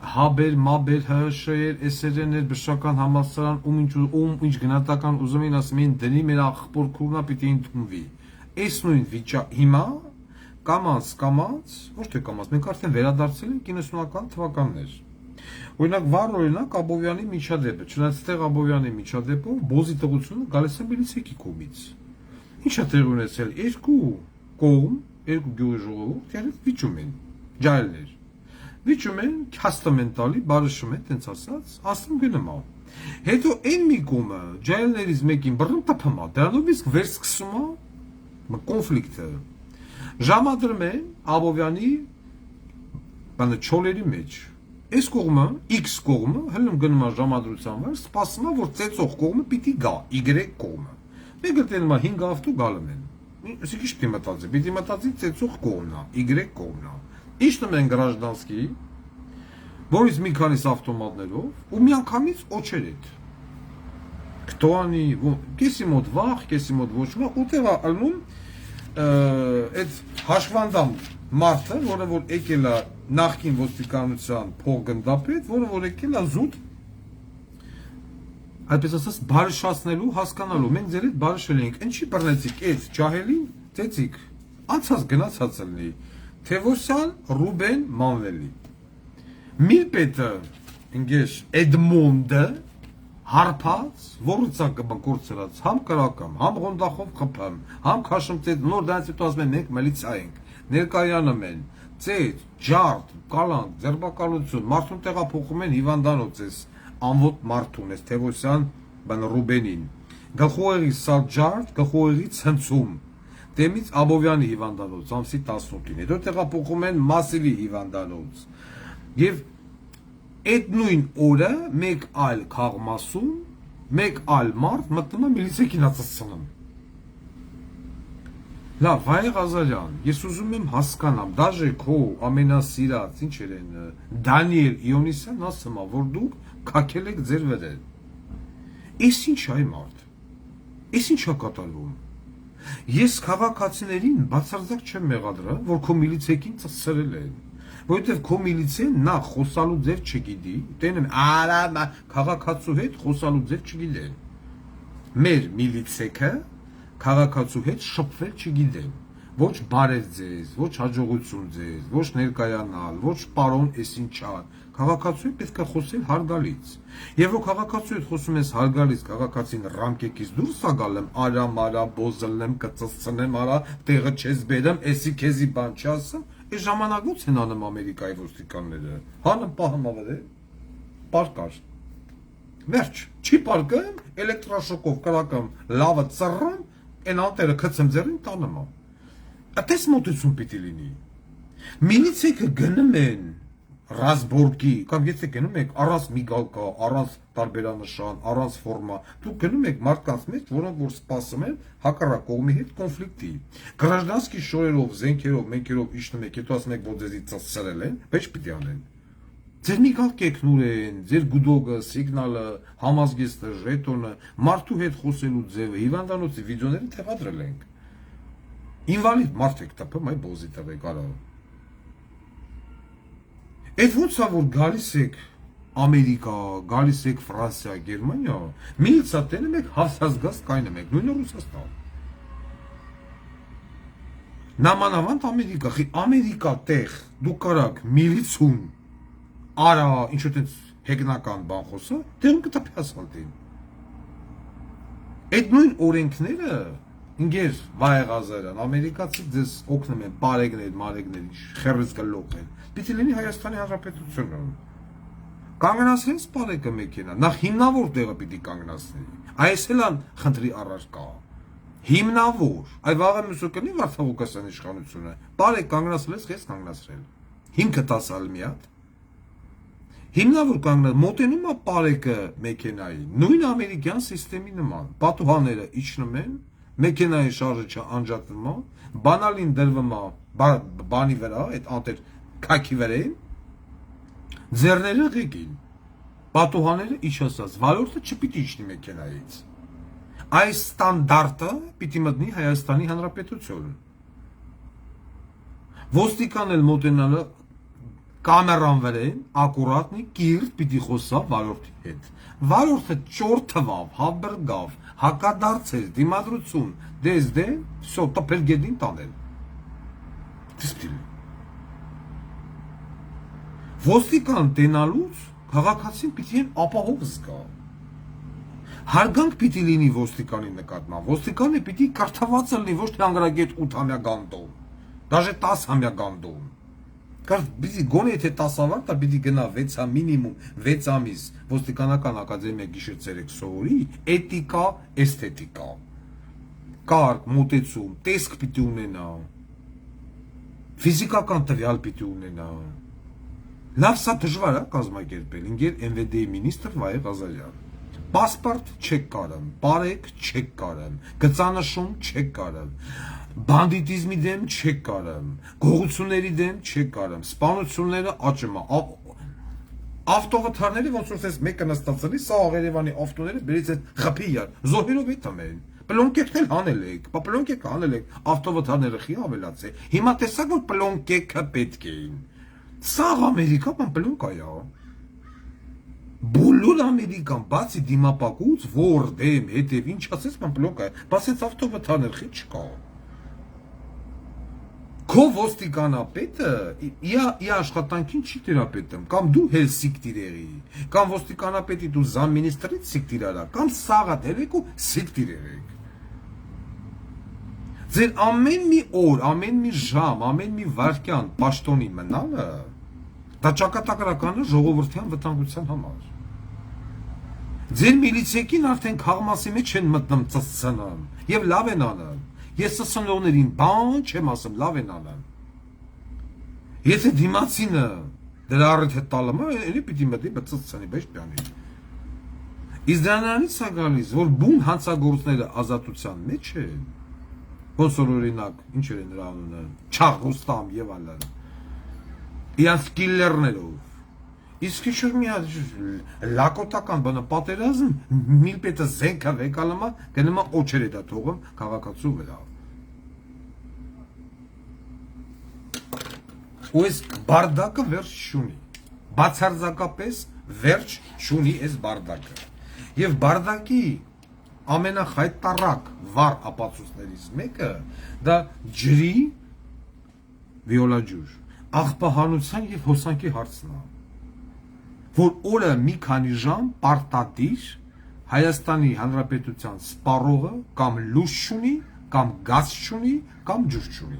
հաբեր, մաբեր, հշեր, SRN-եր, բժշկական համալսարան, ինչ գնահատական ուզում էին, ասում էին դնի մեր աղբոր քուրնա պիտի ընդունվի։ Այս նույն վիճակը հիմա կամաց, ոչ թե կամաց, մենք արդեն վերադարձել ենք 90-ական թվականներ։ Օրինակ վառ օրինակ Աբովյանի միջադեպը, չնայած այդտեղ Աբովյանի միջադեպով բոզի տղությունը գալիս է միլիցեքի կողմից։ Ինչ է տեղ ունեցել, երկու կողմ, երկու գյուղի ժողովուրդ, իրար վիճում են, ջահելներ։ Վիճում են, հաստում են տալի, բարշում են, տենց ասած, ասում գնում է։ Հետո այն մի կողմը, ջահելներից մեկին բռնում տփում է, դրանով իսկ վերսկսում է կոնֆլիկտը։ Ժամադրում են Աբովյանի բանը չոլերի մեջ։ Այս կողմը, X կողմը, հնում գնում է ժամադրության վրա, սպասում է, որ ծեծող կողմը պիտի գա, Y կողմը։ Մեկը տենում է 5 ավտո գալում են։ Այսինքն ինչ պիտի մտածի, պիտի մտածի ծեծող կողմն է, Y կողմն է։ Իշտում են գրաժդանսկի, որից մի քանիս ավտոմատներով ու միանգամից օչեր էդ։ Кто они, կեսի մոտ վախ, կեսի մոտ ոչ վախ, ուտեղ է ալնում այդ հաշվանդամ մարդը, որը որ եկել է նախկին ոստիկանության փոխգնդապետ, որը որ եկել է զուտ այդպես ասած բարշացնելու, հասկանալու, մենք ձեր հետ բարշել ենք, ինչի բռնեցիք այդ ջահելին, ծեցիք, անցած գնացած լինի, Թևոսյան Ռուբեն Մանվելի, Միլպետը, ինգեշ Էդմոնդը, հարփած, որուցակը բկորցրած, համ կրակամ, համ ղոնդախով խփեմ, համ քաշում նոր դրանից հետո ասում են մենք միլիցիա ենք, ներկայանում են, ծեծ, ջարդ, կալանք, ձերբակալություն, մարդուն տեղափոխում են հիվանդանոց էս անվոտ մարդուն, էս Թևոսյան բան Ռուբենին։ Գլխուղեղի սալջարդ, գլխուղեղի ցնցում։ Դեմից Աբովյանի հիվանդանոց, ամսի 18-ին։ Հետո տեղափոխում են Մասիլի հիվանդանոց։ Եվ այդ նույն օրը մեկ այլ քաղմասում, մեկ այլ մարդ մտնում է միլիցիա կինացածնում։ Լավ, Վահե Ղազարյան, ես ուզում եմ հասկանամ, դաժե քո ամենասիրած, ինչ են, Դանիել Իոնիսյան ասում է, որ դուք քակել եք ձեր վերեն։ Էս ինչ այ մարդ։ Էս ինչ է կատարվում։ Ես քաղաքացիներին բացարձակ չեմ մեղադրել, որ քո միլիցեքին ծծրել են, որովհետև քո միլիցեն նախ խոսալու ձև չգիտի, տենեն արա քաղաքացու հետ խոսալու ձև չգիտեն։ Մեր միլիցեքը քաղաքացու հետ շփվել չգիտեն։ Ոչ բարև ձեզ, ոչ հաջողություն ձեզ, ոչ ներկայանալ, ոչ պարոն էսինչան։ Քաղաքացու հետ պետք է խոսել հարգալից։ Եվ որ քաղաքացու հետ խոսում ես հարգալից, քաղաքացին ռամկեկից դուրս է գալեմ, արա մարա բոզելնեմ, կծծնեմ, արա տեղը չես բերեմ, էսի քեզի բան չասեմ, այս ժամանակոց են անում Ամերիկայի ոստիկանները։ Հանում պահում ավեր է, պարկար։ Վերջ, չի պարկեմ, էլեկտրաշոկով կրակամ, լավը ծռրամ, այն անտերը քցեմ ձեռին տանում եմ։ Այդպես մոտեցում պիտի լինի։ Միլիցիքը գնում են Ռազբորգի, կամ եթե գնում եք առանց միգալկա, առանց տարբերանշան, առանց ֆորմա, դուք գնում եք մարդկանց մեջ, որոնք որ սպասում են հակառակ կողմի հետ կոնֆլիկտի։ Գրաժդանսկի շորերով, զենքերով, մենքերով իջնում եք, հետո ասում եք, որ ձեզի ծծրել են, բայց պիտի անեն։ Ձեր միգալկեք նուր են, ձեր գուդոգը, սիգնալը, համազգեստը, ժետոնը, մարդու հետ խոսելու ձևը, հիվանդանոցի վիդեոները տեղադրել ենք։ Ինվալիդ մարդ եք տպում, այ բոզի տվեք արա։ Այդ ոնց է որ գալիս եք Ամերիկա, գալիս եք Ֆրանսիա, Գերմանիա, միլիցիա տենում եք հասազգազ կայնում եք, նույնը Ռուսաստան։ Նամանավանդ Ամերիկա, Ամերիկա տեղ դու կարաք միլիցուն արա, ինչ որ տենց հեգնական բան խոսա, դերում կտպի ասֆալտին։ Այդ նույն օրենքները Ինգեր Վահե Ղազարյան, ամերիկացի ձեզ օգնում են բարեգներ, մարեգներ, խերից գլոխ են։ Պիտի լինի Հայաստանի Հանրապետությունը։ Կանգնացրես բարեգը մեքենա, նախ հիմնավոր տեղը պիտի կանգնացնի։ Այս էլան խնդրի առարկա։ Հիմնավոր, այ վաղը մյուսը կլինի Վարդան իշխանությունը։ Բարեգ կանգնացրես, ես կանգնացրել։ Հիմքը տասալ մի հատ։ Հիմնավոր կանգնած մոտենում է բարեգը մեքենայի, նույն ամերիկյան համակարգի նման։ Պատուհանները իջնում են, մեքենայի շարժը անջատվում է, բանալին դրվում է բանի վրա, այդ անտեր քաքի վրային, ձեռները ղեկին, պատուհանները իջացած, վարորդը չպիտի իջնի մեքենայից։ Այս ստանդարտը պիտի մտնի Հայաստանի Հանրապետություն։ Ոստիկան էլ մոտենալը կամերան վրային, ակուրատնի, կիրտ պիտի խոսա վարորդի հետ։ Վարորդը ճոր թվավ, հավբրգավ, հակադարձեր, դիմադրություն, դեզ դե, սո տպել գետին տանել։ Դիսպիլին։ Ոստիկան տենալուց քաղաքացին պիտի են ապահով զգա։ Հարգանք պիտի լինի ոստիկանի նկատմամբ, ոստիկանը պիտի կարդաված լինի ոչ թե անգրագետ 8-ամյա գանդոն, դաժե 10-ամյա գանդոն։ Կար պիտի գոնե եթե 10 ավարտ, պիտի գնա 6 մինիմում 6 ամիս ոստիկանական ակադեմիա գիշեր-ցերեկ սովորի, էթիկա, էսթետիկա։ Կարգ, մոտեցում, տեսք պիտի ունենա, ֆիզիկական տվյալ պիտի ունենա։ Լավ սա դժվար է կազմակերպել, ինգեր MVD-ի մինիստր Վահե Ղազարյան։ Պասպորտ չեք կարեմ, բարեկ չեք կարեմ, գծանշում չեք կարեմ, բանդիտիզմի դեմ չեք կարեմ, գողությունների դեմ չեք կարեմ, սպանությունները աճում է, ավտովթարները ոնց որ մեկը նստածելի, սա Աղերևանի ավտոները բերից են խփի յար, զոհերով էտ ամեն, պլոնկեկն էլ հանել եք, պլոնկեկը հանել եք, ավտովթարները խի ավելաց է, հիմա տեսակ որ պլոնկեկը պետք էին, սա Ամերիկա բան պլոնկա յա, բոլոր Ամերիկան, բացի դիմապակուց, որ դեմ, հետև, ինչ ասես ման պլոնկա է, բացեց ավտովթարներ խի չկա, քո ոստիկանապետը ի աշխատանքին չի տիրապետում, կամ դու հելսիկ տիրերի, կամ ոստիկանապետի դու զամմինիստրից սիկ տիրարա, կամ սաղատ հերեք ու սիկ տիրերեք։ Ձեր ամեն մի օր, ամեն մի ժամ, ամեն մի վայրկյան պաշտոնի մնալը դա ճակատագրական է ժողովրդյան վտանգության համար։ Ձեր միլիցիեկին արդեն քաղմասի մեջ են մտնում ծծծնում եւ լավ են անում։ Ես ծծնողներին բան չեմ ասում, լավ են անում։ Եթե դիմացինը դրա առիթ տալը, էլի պիտի մտի ծծծանի, բայց բանի։ Իսկ դրանից է գալիս, որ բուն հանցագործները ազատության մեջ են։ Ոնց որ օրինակ, ինչ էր նրա անունը, Չաղ Ռուստամ եւ այլն։ Իրանց կիլլերներով։ Իսկ ինչ որ մի հատ լակոտական բանը պատերազմ, միլպետը զենքը վեկալամա, գնումա օչեր է դա թողում քաղաքացու վրա։ Ու այս բարդակը վերջ չունի։ Բացարձակապես վերջ չունի այս բարդակը։ Եվ բարդակի ամենախայտարակ վառ ապացույցներից մեկը դա ջրի վիոլաջուր, աղբահանության եւ հոսանքի հարցն է, որ օրը մի քանի ժամ պարտադիր Հայաստանի Հանրապետության սպառողը կամ լույս չունի, կամ գազ չունի, կամ ջուր չունի։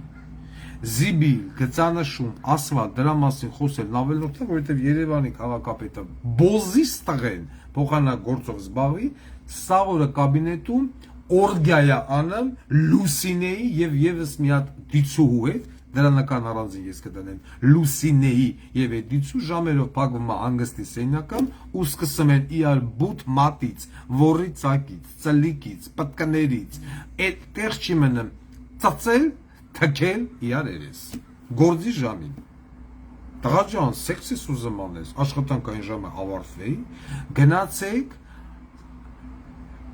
Զիբիլ, գծանշում, ասված դրա մասին խոսել ավելորդ է, որովհետև Երևանի քաղաքապետը բոզիս տղեն փոխանցագործով զբաղվի, սա օրը կաբինետում օրգիա անում Լուսինեի եւ եւս մի հատ դիցուհու հետ, դրանական առանձին ես կդնեմ Լուսինեի եւ այդ դիցու ժամերով փակվում է հանգստի սենյակում ու սկսում են իրար բութ մատից, ворի ծակից, ծլիկից, պտկներից, այդ տեղ չի մնում ծածել, թքել իրար երես։ Գործի ժամին տղա ջան, սեքսիս ուզում անես, աշխատանքային ժամը ավարտվեի, գնացեք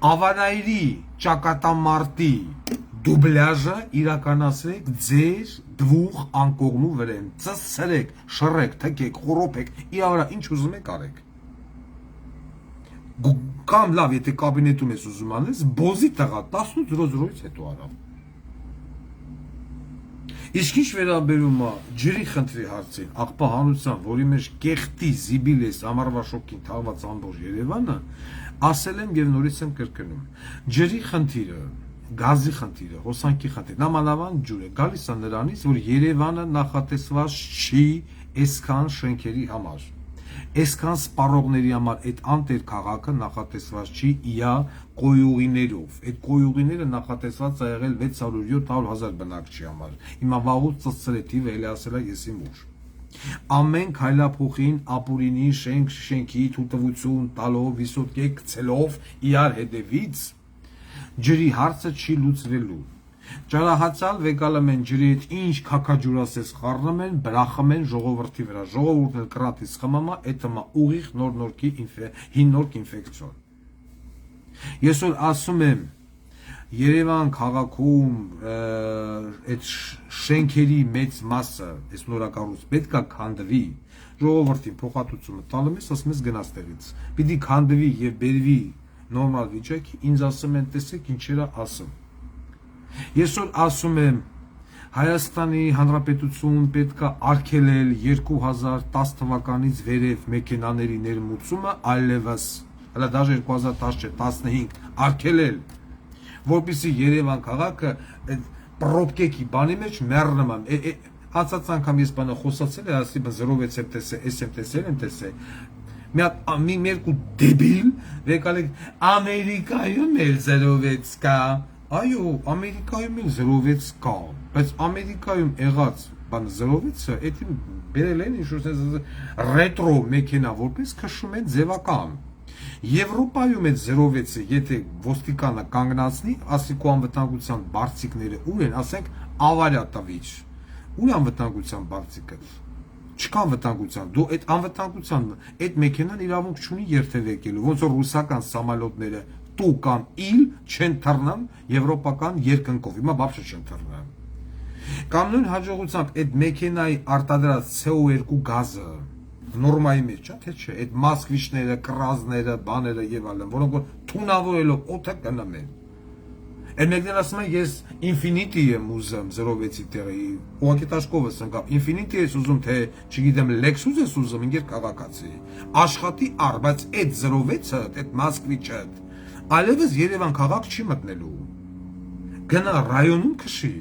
ավարայրի ճակատամարտի դուբլաժը իրականացրեք ձեր դվուղ անկողնու վրեն, ծծրեք, շռեք, թքեք, խորոփեք, իրա ինչ ուզում եք արեք։ Կամ լավ, եթե կաբինետում ես ուզում անես, բոզի տղա 18:00-ից հետո արա։ Իսկ ինչ վերաբերում է ջրի խնդրի հարցին, աղբահանության, որի մեջ կեղտի զիբիլես ամառվա շոկին թաղված ամբողջ Երևանը, ասել եմ եւ նորից եմ կրկնում։ Ջրի խնդիրը, գազի խնդիրը, հոսանքի խնդիրը, նամանավան ջուրը գալիս է նրանից, որ Երևանը նախատեսված չի այսքան շենքերի համար։ Այսքան սպառողների համար այդ անտեր քաղաքը նախատեսված չի իա կոյուղիներով։ Այդ կոյուղիները նախատեսված է եղել 600-700 բնակչի համար։ Հիմա վաղուց ծծրե թիվը էլի ասելա եսի մուր։ Ամեն քայլափոխին ապուրինի շենքի թույլտվություն տալով, վիսոտկե գցելով իրար հետևից ջրի հարցը չի լուծվելու։ Ճարահացալ վեկալում են ջրի հետ ինչ քաքաջուրասես խառնում են, բրախում են ժողովրդի վրա։ Ժողովուրդն էլ կրատից խմամա, էտմա ուղիղ նոր-նորքի հին նորք ինֆեկցիոն։ Ես որ ասում եմ Երևան քաղաքում այդ շենքերի մեծ մասը, այս նորակառույց պետքա քանդվի, ժողովրդին փոխհատուցումը տալու ես, ասում ես գնաց տեղից։ Պիտի քանդվի եւ բերվի նորմալ վիճակի, ինձ ասում են տեսեք ինչերա ասում։ Ես որ ասում եմ Հայաստանի Հանրապետություն պետքա արգելել 2010 թվականից վերև մեքենաների ներմուծումը, այլևս, հələ դաժե 2010 չէ, 15 արգելել, որպեսզի Երևան քաղաքը պրոբկեքի բանի մեջ մեռնում է։ Հացած անգամ ես բանը խոսացել եմ, ասի 06 եմ տեսել, ես եմ տեսել, մի հատ մի երկու դեբիլ վեկալեք Ամերիկայում էլ 06 կա։ Այո, Ամերիկայում էլ 06 կա, բայց Ամերիկայում եղած բան 06-ը, էդի բերել են ինչ-որ ռետրո մեքենա, որպես քշում են ձևական։ Եվրոպայում այդ 06-ը, եթե ոստիկանը կանգնացնի, ասի քո անվտանգության բարձիկները ուր են, ասենք ավարիա տվիչ։ Ուր անվտանգության բարձիկը։ Չկա անվտանգության, դու այդ անվտանգության, այդ մեքենան իրավունք չունի երթևեկելու, ոնց որ ռուսական սամալյոտները տու կամ իլ չեն թռնան եվրոպական երկնքով, հիմա բաբշե չեն թռնան։ Կամ նույն հաջողությամբ այդ մեքենայի արտադրած CO2 գազը նորմայի մեջ, թե չէ, այդ մոսկվիչները, կրազները, բաները եւ այլն, որոնք որ թունավորելով օդը գնում են։ Այդ մեկներ ասում են ես Infinity եմ ուզում 06-ի տեղի, ուղղակի տաշկովս ընկավ, Infinity ես ուզում, թե չգիտեմ Lexus ես ուզում, ինքեր քաղաքացի։ Աշխատի առ, բայց այդ 06-ը, այդ մոսկվիչը, այլևս Երևան քաղաք չի մտնելու։ գնա ռայոնում քշի,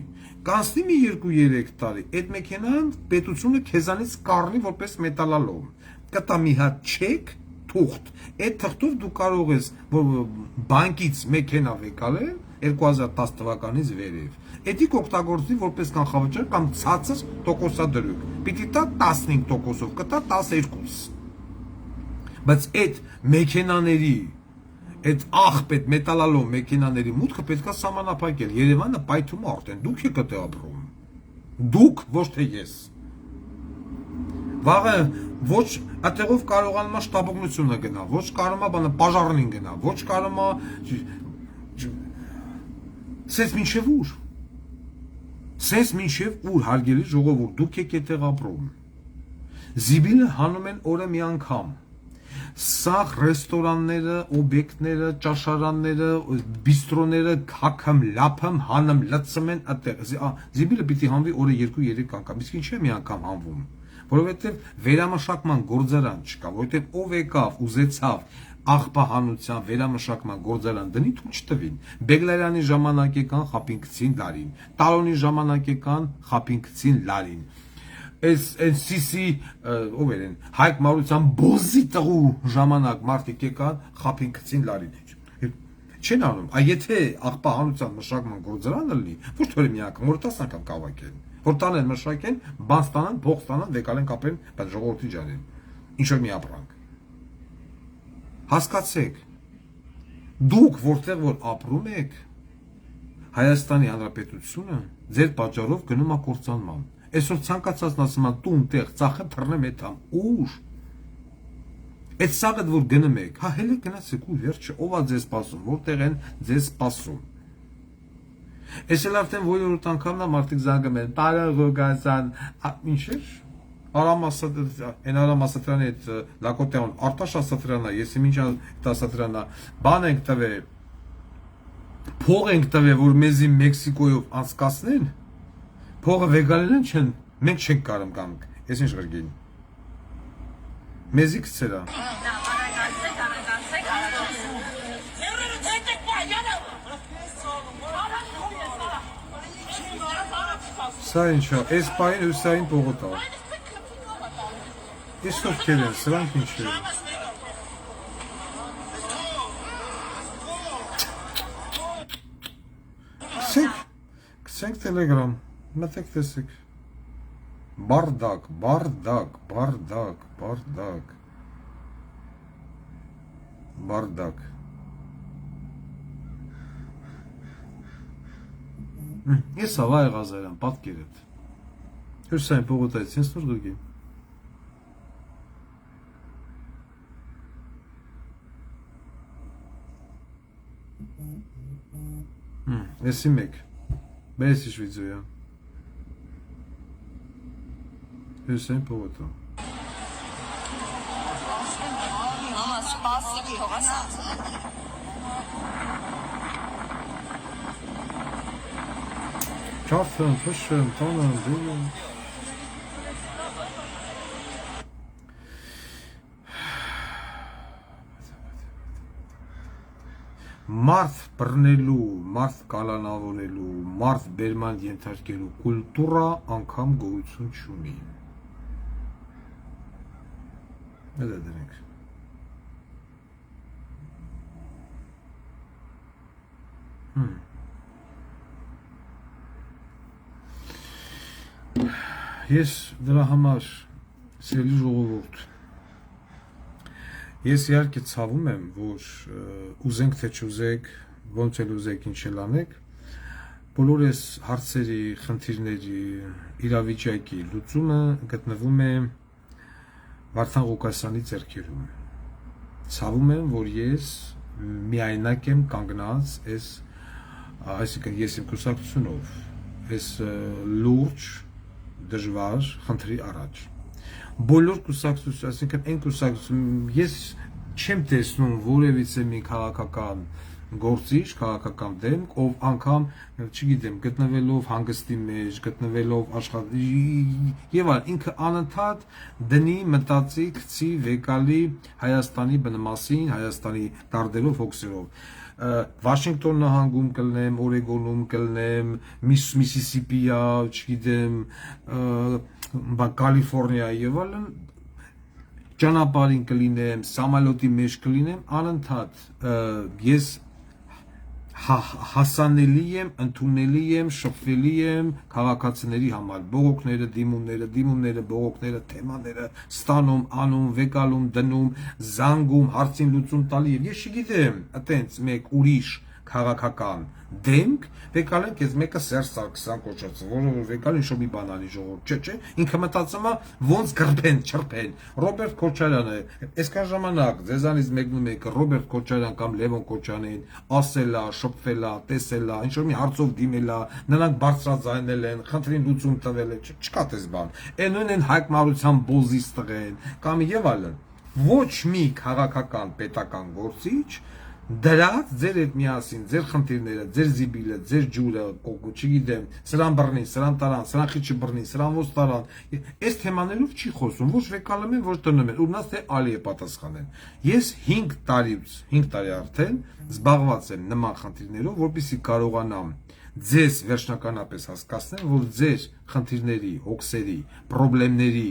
կանցնի մի 2-3 տարի, այդ մեքենան պետությունը քեզանից կառնի որպես մետալալոմ, կտա մի հատ չեք, թուղթ, այդ թղթով դու կարող ես բանկից մեքենա վեկալել 2010 թվականից վերև, էդի կօգտագործի որպես կանխավճար կամ ցածր տոկոսադրույք, պիտի տա 15%-ով, կտա 12%, բայց այդ մեքենաների այդ աղբետ մետալալոմ մեքենաների մուտքը պետք է սահմանափակել, Երևանը պայթում է արդեն, դուք եք այդտեղ ապրում, դուք, ոչ թե ես, վաղը ոչ այդտեղով կարողանում է շտաբօգնությունը գնա, ոչ կարող է բանը պաժարնին գնա, ոչ կարող է սենց մինչև ուր, սենց մինչև ուր հարգելի ժողովուրդ, դուք եք այդտեղ ապրում, զիբիլը հանում են օրը մի անգամ, սաղ ռեստորանները, օբյեկտները, ճաշարանները, բիստրոները քաքեմ, լափեմ, հանեմ, լցում են այդտեղ, զիբիլը պիտի հանվի օրը 2-3 անգամ, իսկ ինչի՞ է մի անգամ հանվում, որովհետև վերամշակման գործարան չկա, որովհետև ով եկավ, ուզեցավ աղբահանության վերամշակման գործարան դնի թույլ չտվին, Բեգլարյանի ժամանակ եկան խապին գցին լարին, Տարոնի ժամանակ եկան խապին գցին լարին, NCC ով են Հայկ Մարության բոզի տղու ժամանակ մարդիկ եկան խապին գցին լարին, չեն անում, եթե աղբահանության մշակման գործարանը լինի, ոչ թե մի անգամ, որ 10 անգամ կավակեն, որ տանեն մշակեն, բան ստանան, փող ստանան, վեկալեն կապեն, բայց ժողովրդի ջանեն, ինչ որ մի ապրանք, հասկացեք, դուք որտեղ որ ապրում եք, Հայաստանի Հանրապետությունը ձեր պատճառով գնում է կործանման, այսօր ցանկացածն ասում է տուն տեղ ծախեմ թռնեմ էթամ, ուր, այդ սաղդ որ գնում եք, հա հելը գնացեք ու վերջը, ով է ձեզ սպասում, որտեղ են ձեզ սպասում, Ես էլ արդեն ոլորտ անգամն է մարդիկ զանգում են, Պարոն Ղուկասյան, ինչ էր, Արամ Ասատրյանի այդ Լակոտյան, Արտաշ Ասատրյանա, ես ինչ Ասատրյանա, բան ենք տվել, փող ենք տվել, որ մեզի Մեքսիկոյով անցկացնեն, փողը վեգալել են չեն, մենք չենք կարում կանք, ես ինչ գրգին, մեզի կցերա, Սա ինչա, այս պային հուսային պողոտ ա, ես ովքեր են, սրանք ինչ են, կսենք տելեգրամ, մտեք տեսեք, բարդակ, բարդակ, բարդակ, բարդակ, բարդակ, Ես ավայ ղազարյան, պատկեր էդ, հուսային պողոտայից, ես նոր գրգին, Եսի մեկ, բերես իչ վիդեոյա, հուսային պողոտա,
Mama, spasibo, was
Չարթն, փշն, տանն, դուրն, Մարդ բռնելու, մարդ կալանավորելու, մարդ բերման ենթարկելու կուլտուրա անգամ գոյություն չունի, Դա դրենք, Ես դրա համար սիրելի ժողովուրդ, ես իհարկե ցավում եմ, որ ուզենք թե չուզենք, ոնց էլ ուզեք ինչ էլ անեք, բոլոր այս հարցերի, խնդիրների, իրավիճակի լուծումը գտնվում է Վարդան Ղուկասյանի ձեռքերում, ցավում եմ, որ ես միայնակ եմ կանգնած այսինքն ես իմ կուսակցությունով, այս լուրջ դժվար խնդրի առաջ, բոլոր կուսակցություն, այսինքն այն կուսակցություն, ես չեմ տեսնում որևիցե մի քաղաքական գործիչ, քաղաքական դեմք, ով անգամ, չգիտեմ, գտնվելով հանգստի մեջ, գտնվելով եւ այլ, ինքը անընդհատ դնի, մտածի, գցի, վեկալի Հայաստանի բնամասին, Հայաստանի դարդերով, հոգսերով։ Վաշինգտոն նահանգում կլնեմ, Օրեգոնում կլնեմ, Միսիսիպիա, չգիտեմ, Կալիֆոռնիա եւ այլն, ճանապարհին կլինեմ, սամալյոտի մեջ կլինեմ, անընդհատ ես հասանելի եմ, ընդունելի եմ, շփվելի եմ քաղաքացիների համար, բողոքները, դիմումները, բողոքները, թեմաները ստանում, անում, վեկալում, դնում, զանգում, հարցին լուծում տալի եւ ես չգիտեմ, այտենց մեկ ուրիշ քաղաքական դեմք վեկալեն քեզ մեկը Սերժ Սարգսյան կոչած, որը վեկալին շո մի բան անի ժողովուրդ, չէ, ինքը մտածում է ոնց գրփեն, չրփեն։ Ռոբերտ Քոչարյանը, այսքան ժամանակ ձեզանից մեկը Ռոբերտ Քոչարյան կամ Լևոն Քոչարյանին ասելա, շփվելա, տեսելա, ինչ որ մի հարցով դիմելա, նրանք բարձրաձայնել են, խնդրին լուծում տվել են, չկա տես բան։ Այն նույն են Հայկ Մարության բոզից տղեն կամ եւ այլն։ Ոչ մի քաղաքական պետական գործիչ դրած ձեր հետ միասին, ձեր խնդիրները, ձեր զիբիլը, ձեր ջուրը, չգիտեմ, սրան բռնի, սրան տարան, սրան խիչը բռնի, սրան ոնց տարան, այս թեմաներով չի խոսում, ոչ վեկալում են, ոչ դնում են, ուրնաց թե ալի է պատասխանեն։ Ես 5 տարի արդեն զբաղված եմ նման խնդիրներով, որպեսզի կարողանամ ձեզ վերջնականապես հասկացնել, որ ձեր խնդիրների, հոգսերի, խնդիրների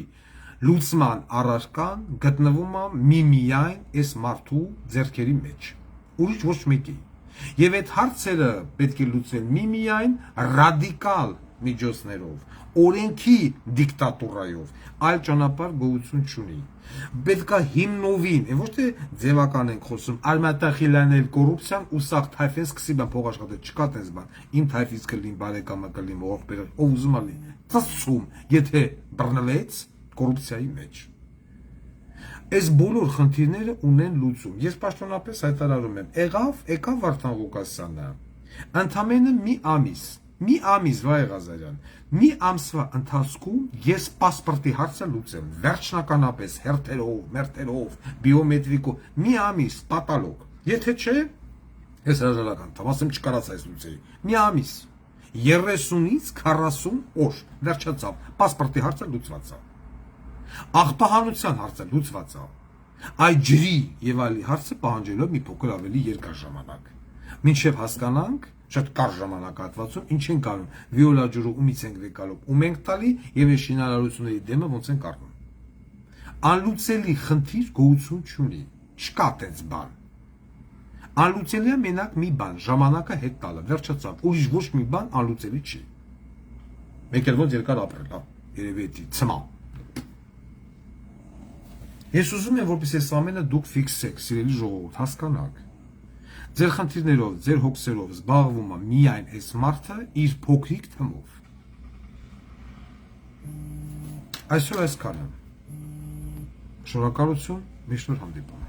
լուծման առարկան գտնվում է միայն այս մարդու ձեռքերի մեջ։ Ուրիշ ոչ մեկի։ Եվ այդ հարցերը պետք է լուծել միայն ռադիկալ միջոցներով, օրենքի դիկտատուրայով, այլ ճանապարհ գոյություն չունի։ Պետք է հիմնովին, ոչ թե ձևական ենք խոսում, արմատախիլանել կոռուպցիան ու սաղ թայֆեն սկսի բան փող աշխատել, չկա տես բան։ Իմ թայֆից կլին բարեկամը կլին ողբերը, ով ուզում ալի, ծածում, եթե բռնվեց կոռուպցիայի մեջ։ Այս բոլոր խնդիրները ունեն լուծում։ Ես պաշտոնապես հայտարարում եմ, եկավ Վարդան Ղուկասյանը, ընդամենը մի ամիս, Վայ Ղազարյան, մի ամսվա ընթացքում ես պասպորտի հարցը լուծեմ, վերջնականապես հերթերով, բիոմետրիկով, մի ամիս, պատալոգ։ Եթե չէ, ես հրաժարական տամ, ասեմ չկարած այս լուծեի, մի ամիս, 30-ից 40 օր, վերջացավ, պասպորտի հարցը լուծված է։ Աղբահանության հարցը լուծված է։ Այդ ջրի եւ այլի հարցը պահանջելով մի փոքր ավելի երկար ժամանակ։ Մինչեւ հասկանանք շատ կարճ ժամանակահատվածում ինչ են կանում, վիոլա ջուրը ումից ենք վեկալում, ում ենք տալի եւ այս շինարարությունների դեմը ոնց են կառնում։ Անլուծելի խնդիր գոյություն չունի, չկա տես բան։ Անլուծելի է մենակ մի բան, ժամանակը հետ տալը, վերջացավ, ուրիշ ոչ մի բան անլուծելի չի։ Մեկ էլ ոնց երկար ապրել, հա, երևի էդի ցմա։ Ես ուզում եմ, որպես այս ամենը դուք ֆիքսեք, սիրելի ժողովուրդ, հասկանաք։ Ձեր խնդիրներով, ձեր հոգսերով զբաղվում է միայն այս մարդը իր փոքրիկ թմով։ Այսօր այսքանը։ Շնորհակալություն, մի շնորհ հանդիպում։